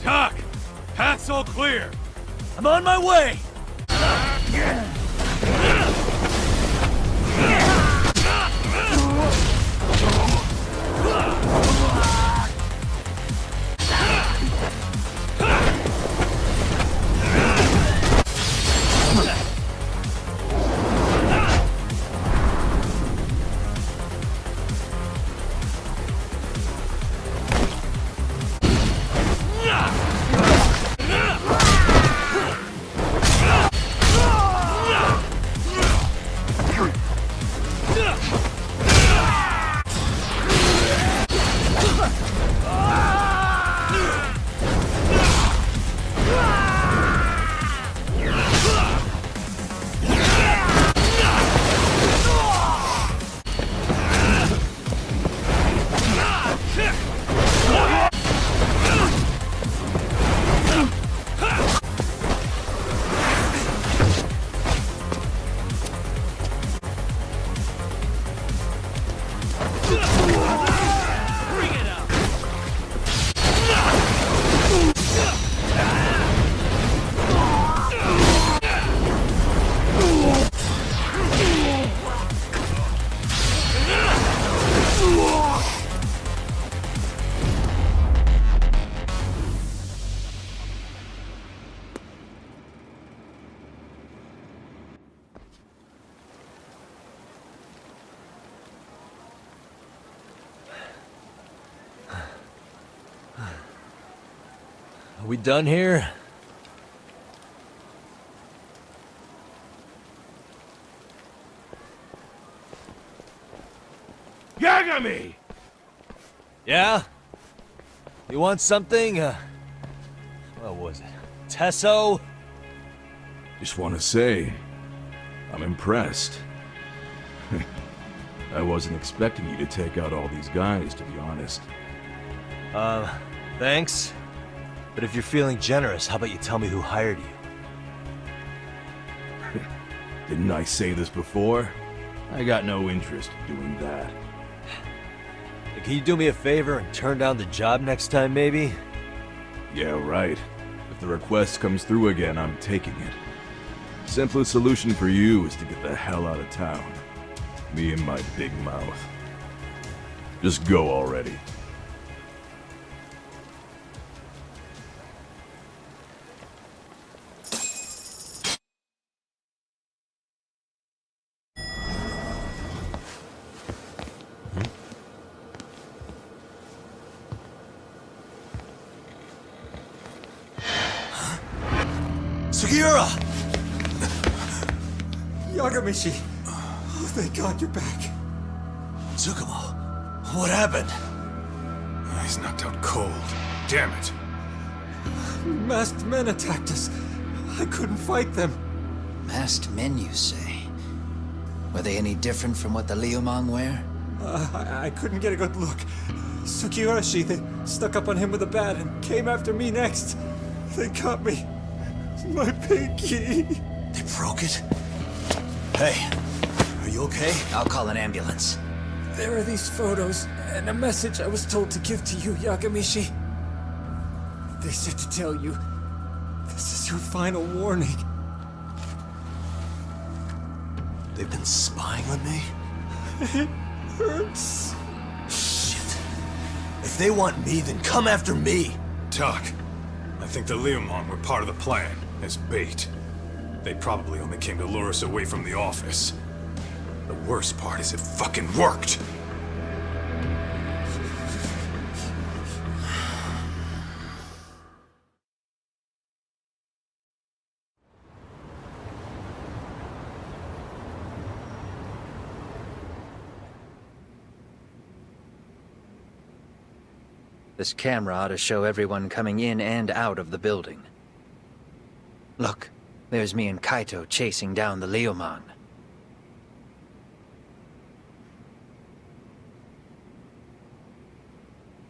Doc, path's all clear. I'm on my way! Are we done here? Yagami! Yeah? You want something? What was it? Tesso? Just want to say, I'm impressed. I wasn't expecting you to take out all these guys, to be honest. Thanks. But if you're feeling generous, how about you tell me who hired you? Didn't I say this before? I got no interest in doing that. Can you do me a favor and turn down the job next time, maybe? Yeah, right. If the request comes through again, I'm taking it. Simplest solution for you is to get the hell out of town. Me and my big mouth. Just go already. Sugiura! Yagamishi! Oh, thank God you're back. Tsukumo, what happened? He's knocked out cold. Damn it. Masked men attacked us. I couldn't fight them. Masked men, you say? Were they any different from what the Liumang wear? I couldn't get a good look. Sugiurashi, they stuck up on him with a bat and came after me next. They got me. My pinky. They broke it? Hey, are you okay? I'll call an ambulance. There are these photos and a message I was told to give to you, Yagamishi. They said to tell you, this is your final warning. They've been spying on me? It hurts. Shit. If they want me, then come after me. Doc, I think the Liumang were part of the plan, as bait. They probably only came to lure us away from the office. The worst part is it fucking worked. This camera ought to show everyone coming in and out of the building. Look, there's me and Kaito chasing down the Liumang.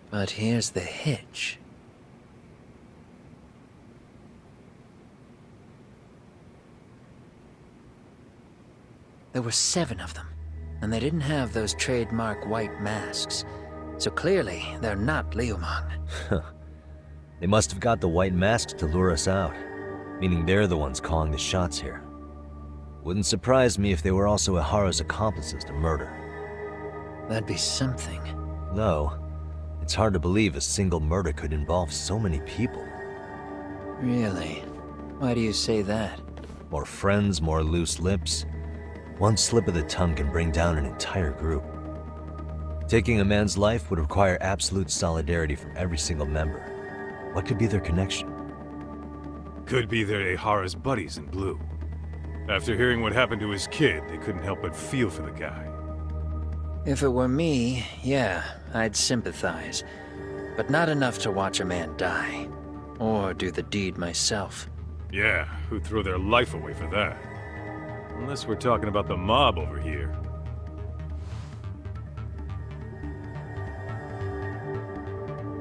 But here's the hitch. There were 7 of them, and they didn't have those trademark white masks. So clearly, they're not Liumang. They must have got the white masks to lure us out, meaning they're the ones calling the shots here. Wouldn't surprise me if they were also Ehara's accomplices to murder. That'd be something. Though, it's hard to believe a single murder could involve so many people. Really? Why do you say that? More friends, more loose lips. One slip of the tongue can bring down an entire group. Taking a man's life would require absolute solidarity from every single member. What could be their connection? Could be they're Ehara's buddies in blue. After hearing what happened to his kid, they couldn't help but feel for the guy. If it were me, yeah, I'd sympathize. But not enough to watch a man die. Or do the deed myself. Yeah, who'd throw their life away for that? Unless we're talking about the mob over here.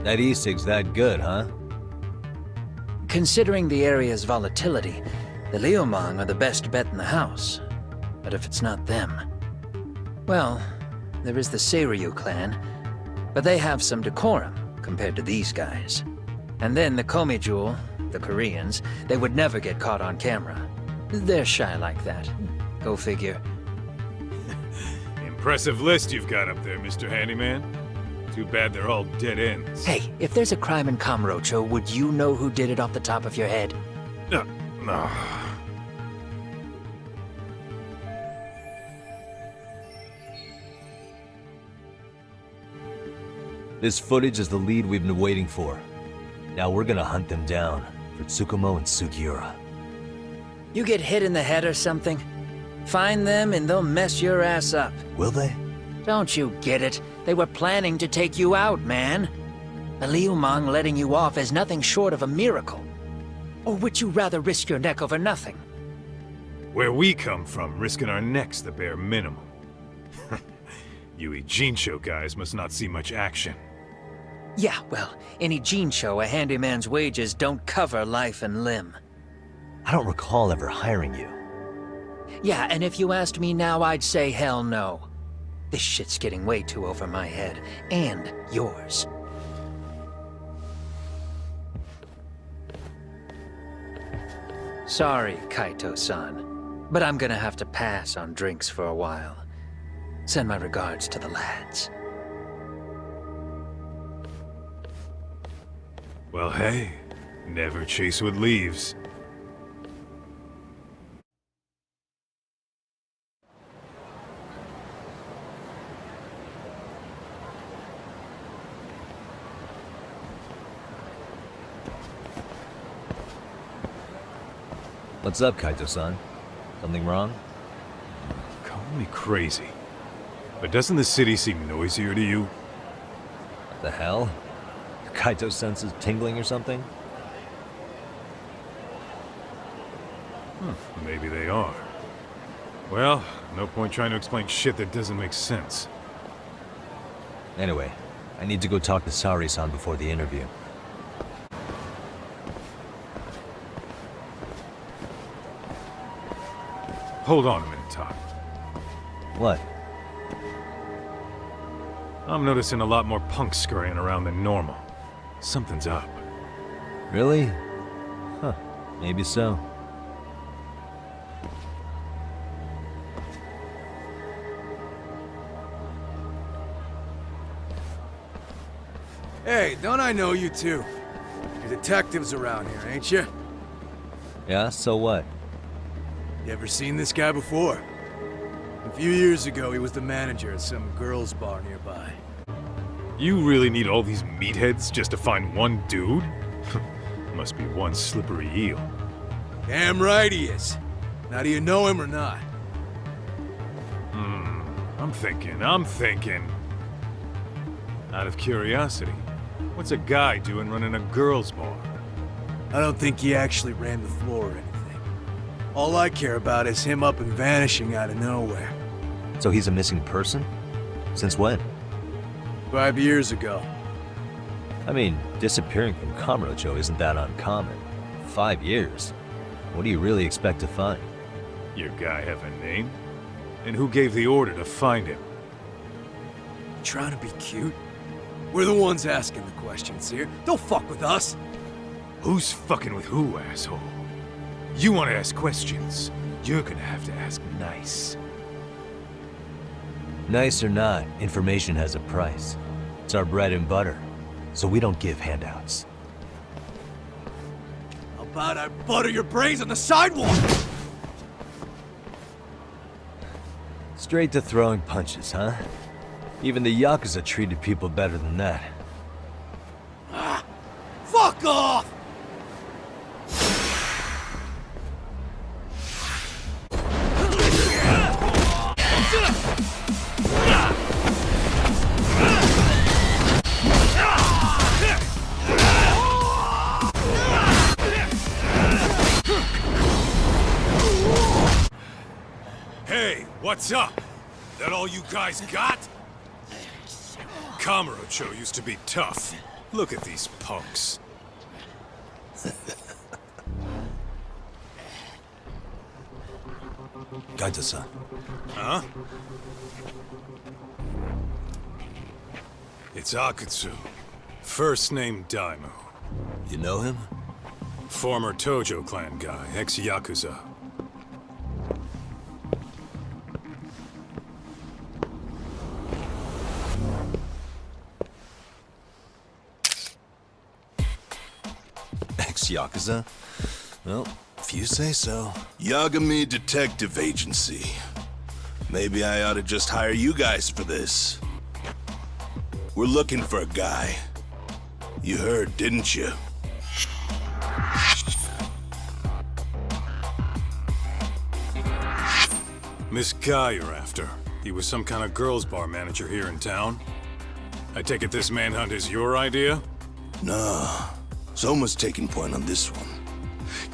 That e-cig's that good, huh? Considering the area's volatility, the Liumang are the best bet in the house. But if it's not them... Well, there is the Seiryu clan, but they have some decorum compared to these guys. And then the Komijul, the Koreans, they would never get caught on camera. They're shy like that. Go figure. Impressive list you've got up there, Mr. Handyman. Too bad they're all dead ends. Hey, if there's a crime in Kamurocho, would you know who did it off the top of your head? No. This footage is the lead we've been waiting for. Now we're gonna hunt them down for Tsukumo and Sugiura. You get hit in the head or something? Find them and they'll mess your ass up. Will they? Don't you get it? They were planning to take you out, man. The Liumang letting you off is nothing short of a miracle. Or would you rather risk your neck over nothing? Where we come from, risking our necks the bare minimum. You Ijincho guys must not see much action. Yeah, well, in Ijincho, a handyman's wages don't cover life and limb. I don't recall ever hiring you. Yeah, and if you asked me now, I'd say hell no. This shit's getting way too over my head. And yours. Sorry, Kaito-san, but I'm gonna have to pass on drinks for a while. Send my regards to the lads. Well, hey, never chase what leaves. What's up, Kaito-san? Something wrong? Call me crazy, but doesn't the city seem noisier to you? What the hell? Your Kaito senses tingling or something? Maybe they are. Well, no point trying to explain shit that doesn't make sense. Anyway, I need to go talk to Saori-san before the interview. Hold on a minute, Todd. What? I'm noticing a lot more punks scurrying around than normal. Something's up. Really? Huh, maybe so. Hey, don't I know you two? You're detectives around here, ain't you? Yeah, so what? You ever seen this guy before? A few years ago, he was the manager at some girls' bar nearby. You really need all these meatheads just to find one dude? Must be one slippery eel. Damn right he is. Now, do you know him or not? I'm thinking. Out of curiosity, what's a guy doing running a girls' bar? I don't think he actually ran the floor or anything. All I care about is him up and vanishing out of nowhere. So he's a missing person? Since when? 5 years ago. I mean, disappearing from Kamurocho isn't that uncommon. 5 years? What do you really expect to find? Your guy have a name? And who gave the order to find him? Trying to be cute? We're the ones asking the questions here. Don't fuck with us. Who's fucking with who, asshole? You want to ask questions? You're gonna have to ask nice. Nice or not, information has a price. It's our bread and butter, so we don't give handouts. How about I butter your brains on the sidewalk? Straight to throwing punches, huh? Even the Yakuza treated people better than that. Fuck off! Hey, what's up? That all you guys got? Kamurocho used to be tough. Look at these punks. Kaito-san. Huh? It's Akutsu. First name Daimu. You know him? Former Tojo clan guy, ex-Yakuza. Ex-Yakuza? Well, if you say so. Yagami Detective Agency. Maybe I ought to just hire you guys for this. We're looking for a guy. You heard, didn't you? This guy you're after. He was some kind of girls' bar manager here in town. I take it this manhunt is your idea? Nah. Soma's taking point on this one.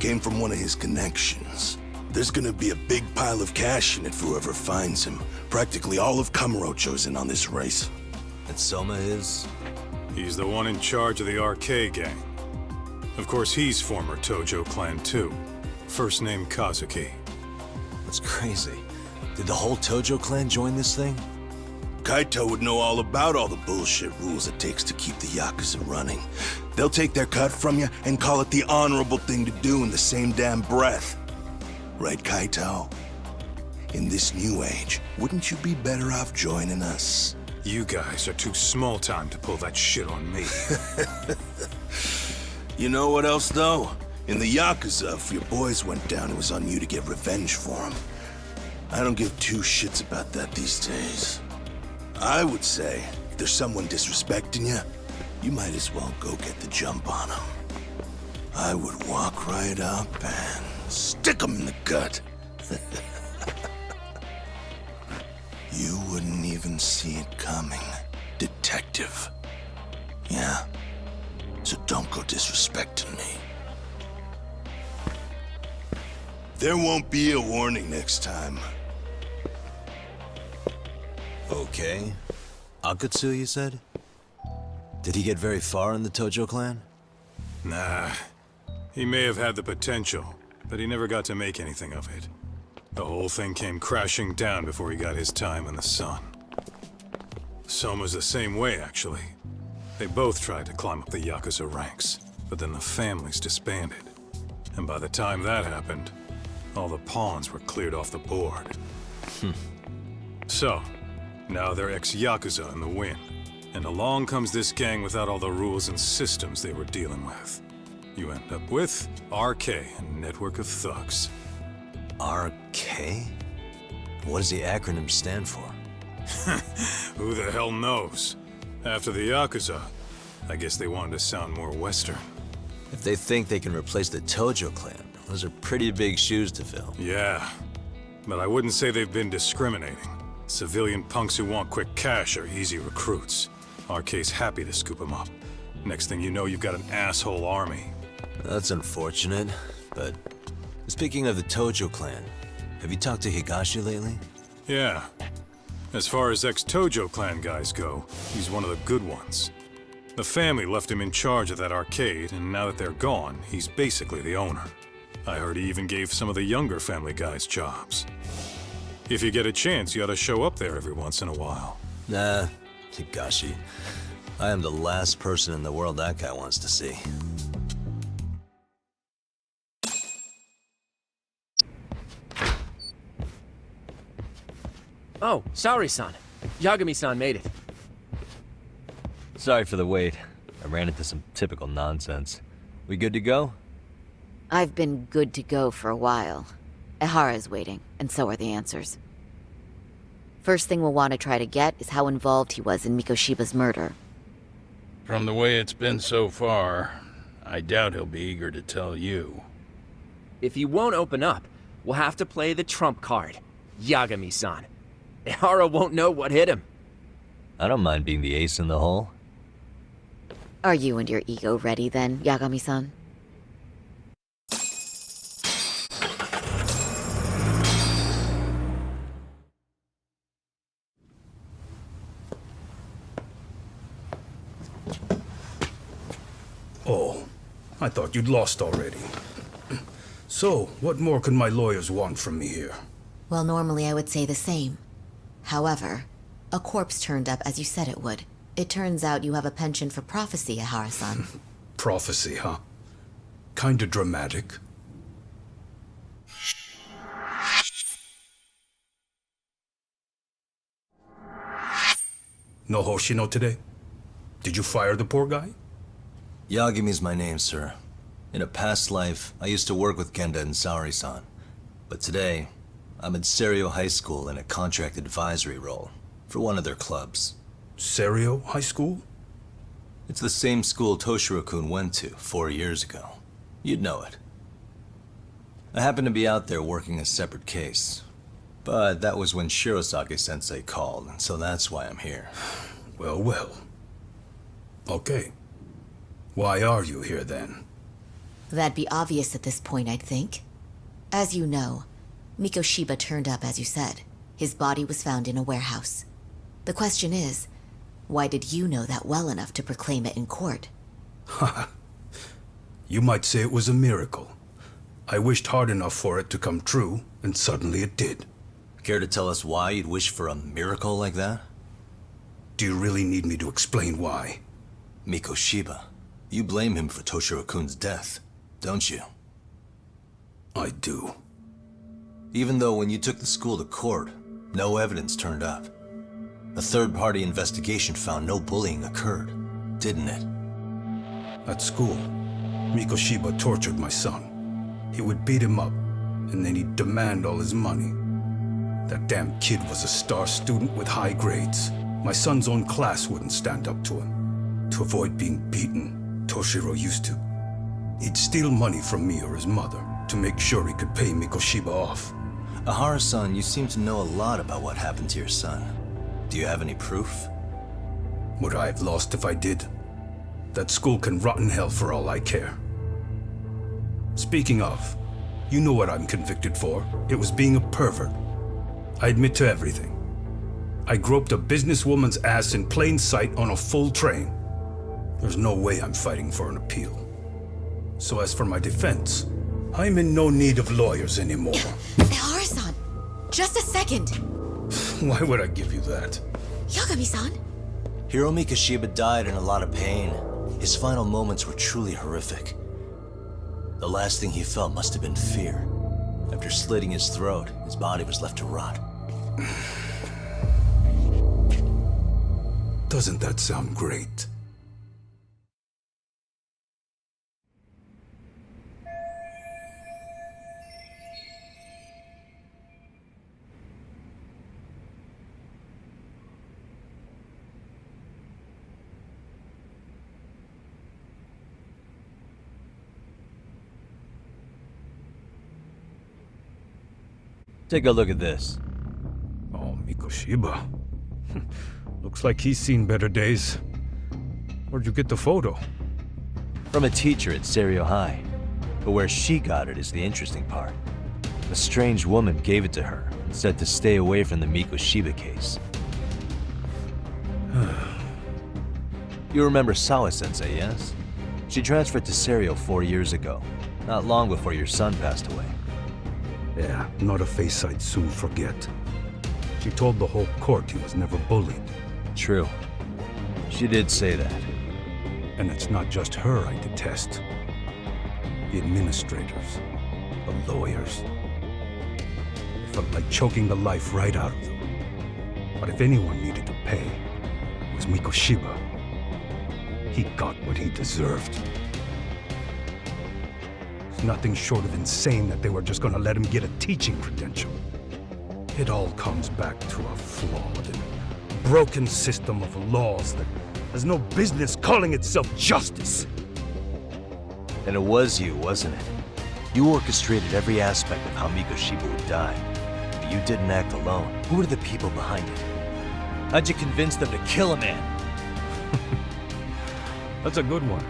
Came from one of his connections. There's gonna be a big pile of cash in it for whoever finds him. Practically all of Kamurocho's in on this race. And Soma is? He's the one in charge of the RK gang. Of course, he's former Tojo clan too. First name Kazuki. That's crazy. Did the whole Tojo clan join this thing? Kaito would know all about all the bullshit rules it takes to keep the Yakuza running. They'll take their cut from you and call it the honorable thing to do in the same damn breath. Right, Kaito? In this new age, wouldn't you be better off joining us? You guys are too small time to pull that shit on me. You know what else, though? In the Yakuza, if your boys went down, it was on you to get revenge for them. I don't give two shits about that these days. I would say, if there's someone disrespecting you, you might as well go get the jump on them. I would walk right up and stick them in the gut. You wouldn't even see it coming, detective. Yeah? So don't go disrespecting me. There won't be a warning next time. Okay. Akutsu, you said? Did he get very far in the Tojo clan? Nah. He may have had the potential, but he never got to make anything of it. The whole thing came crashing down before he got his time in the sun. Soma's the same way, actually. They both tried to climb up the Yakuza ranks, but then the families disbanded. And by the time that happened, all the pawns were cleared off the board. So, now they're ex-Yakuza in the win. And along comes this gang without all the rules and systems they were dealing with. You end up with RK, a network of thugs. RK? What does the acronym stand for? Who the hell knows? After the Yakuza, I guess they wanted to sound more Western. If they think they can replace the Tojo clan, those are pretty big shoes to fill. Yeah, but I wouldn't say they've been discriminating. Civilian punks who want quick cash are easy recruits. RK's happy to scoop them up. Next thing you know, you've got an asshole army. That's unfortunate, but speaking of the Tojo clan, have you talked to Higashi lately? Yeah. As far as ex-Tojo clan guys go, he's one of the good ones. The family left him in charge of that arcade, and now that they're gone, he's basically the owner. I heard he even gave some of the younger family guys jobs. If you get a chance, you ought to show up there every once in a while. Nah, Higashi. I am the last person in the world that guy wants to see. Oh, Saori-san. Yagami-san made it. Sorry for the wait. I ran into some typical nonsense. We good to go? I've been good to go for a while. Ehara is waiting, and so are the answers. First thing we'll want to try to get is how involved he was in Mikoshiba's murder. From the way it's been so far, I doubt he'll be eager to tell you. If he won't open up, we'll have to play the trump card. Yagami-san. Ehara won't know what hit him. I don't mind being the ace in the hole. Are you and your ego ready then, Yagami-san? Oh, I thought you'd lost already. So, what more could my lawyers want from me here? Well, normally I would say the same. However, a corpse turned up as you said it would. It turns out you have a penchant for prophecy, Ehara-san. Prophecy, huh? Kinda dramatic. No Hoshino today? Did you fire the poor guy? Yagami's my name, sir. In a past life, I used to work with Genda and Saori-san. But today, I'm at Serio High School in a contract advisory role for one of their clubs. Serio High School? It's the same school Toshiro-kun went to 4 years ago. You'd know it. I happened to be out there working a separate case. But that was when Shirosaki-sensei called, so that's why I'm here. Well, well. Okay. Why are you here then? That'd be obvious at this point, I'd think. As you know, Mikoshiba turned up as you said. His body was found in a warehouse. The question is, why did you know that well enough to proclaim it in court? Haha. You might say it was a miracle. I wished hard enough for it to come true, and suddenly it did. Care to tell us why you'd wish for a miracle like that? Do you really need me to explain why? Mikoshiba. You blame him for Toshiro-kun's death, don't you? I do. Even though when you took the school to court, no evidence turned up. A third-party investigation found no bullying occurred, didn't it? At school, Mikoshiba tortured my son. He would beat him up, and then he'd demand all his money. That damn kid was a star student with high grades. My son's own class wouldn't stand up to him. To avoid being beaten, Toshiro used to. He'd steal money from me or his mother to make sure he could pay Mikoshiba off. Ehara-san, you seem to know a lot about what happened to your son. Do you have any proof? Would I have lost if I did? That school can rot in hell for all I care. Speaking of, you know what I'm convicted for. It was being a pervert. I admit to everything. I groped a businesswoman's ass in plain sight on a full train. There's no way I'm fighting for an appeal. So as for my defense, I'm in no need of lawyers anymore. Ehara-san, just a second. Why would I give you that? Yagami-san? Hiro Mikoshiba died in a lot of pain. His final moments were truly horrific. The last thing he felt must have been fear. After slitting his throat, his body was left to rot. Doesn't that sound great? Take a look at this. Oh, Mikoshiba. Looks like he's seen better days. Where'd you get the photo? From a teacher at Serio High. But where she got it is the interesting part. A strange woman gave it to her and said to stay away from the Mikoshiba case. You remember Sawa-sensei, yes? She transferred to Serio 4 years ago, not long before your son passed away. Yeah, not a face I'd soon forget. She told the whole court he was never bullied. True. She did say that. And it's not just her I detest. The administrators, the lawyers. It felt like choking the life right out of them. But if anyone needed to pay, it was Mikoshiba. He got what he deserved. It's nothing short of insane that they were just gonna let him get a teaching credential. It all comes back to a flawed and broken system of laws that has no business calling itself justice. And it was you, wasn't it? You orchestrated every aspect of how Mikoshiba would die. But you didn't act alone. Who were the people behind it? How'd you convince them to kill a man? That's a good one.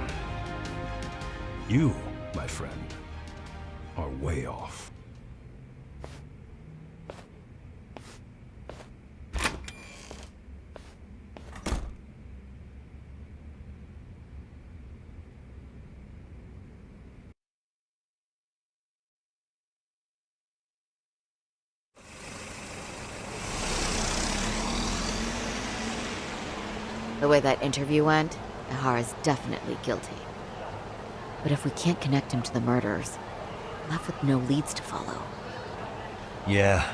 You, my friend, are way off. The way that interview went, Ehara's definitely guilty. But if we can't connect him to the murderers, we're left with no leads to follow. Yeah.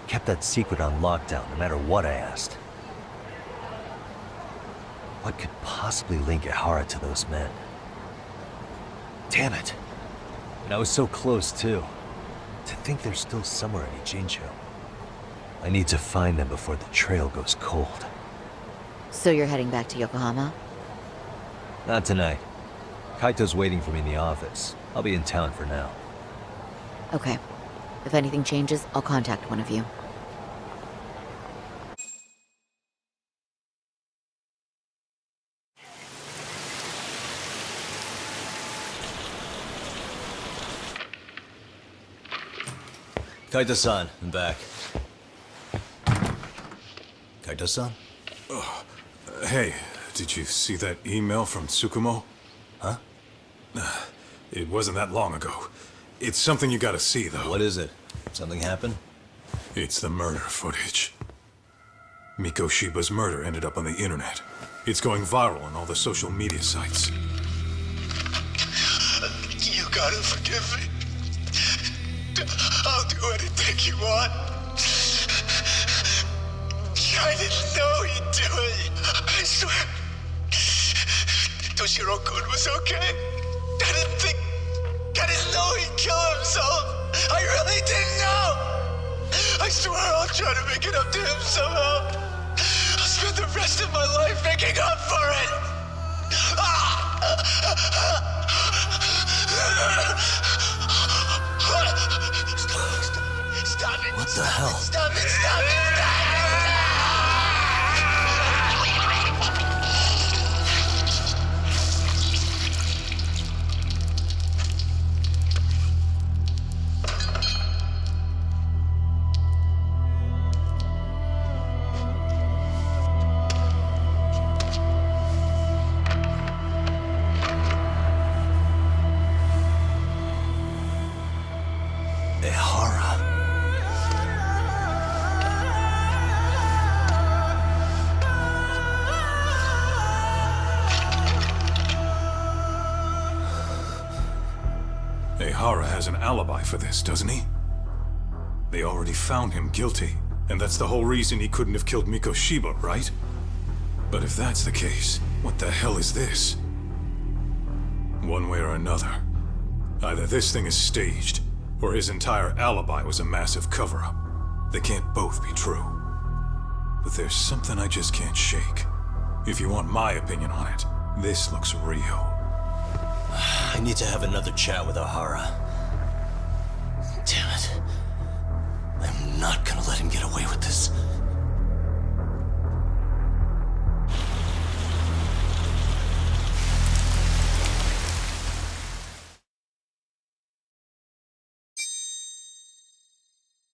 Kept that secret on lockdown, no matter what I asked. What could possibly link Ehara to those men? Damn it. And I was so close, too. To think they're still somewhere in Ijincho. I need to find them before the trail goes cold. So you're heading back to Yokohama? Not tonight. Kaito's waiting for me in the office. I'll be in town for now. Okay. If anything changes, I'll contact one of you. Kaito-san, I'm back. Kaito-san? Hey, did you see that email from Tsukumo? Huh? It wasn't that long ago. It's something you gotta see, though. What is it? Something happened? It's the murder footage. Mikoshiba's murder ended up on the internet. It's going viral on all the social media sites. You gotta forgive me. I'll do anything you want. I didn't know he'd do it. I swear. Toshiro-kun was okay. I didn't know he'd kill himself. I really didn't know. I swear I'll try to make it up to him somehow. I'll spend the rest of my life making up for it. Stop it. What the hell? Stop it, stop it, stop it! Ehara has an alibi for this, doesn't he? They already found him guilty, and that's the whole reason he couldn't have killed Mikoshiba, right? But if that's the case, what the hell is this? One way or another, either this thing is staged, or his entire alibi was a massive cover-up. They can't both be true. But there's something I just can't shake. If you want my opinion on it, this looks real. I need to have another chat with Ehara. Damn it. I not gonna let him get away with this.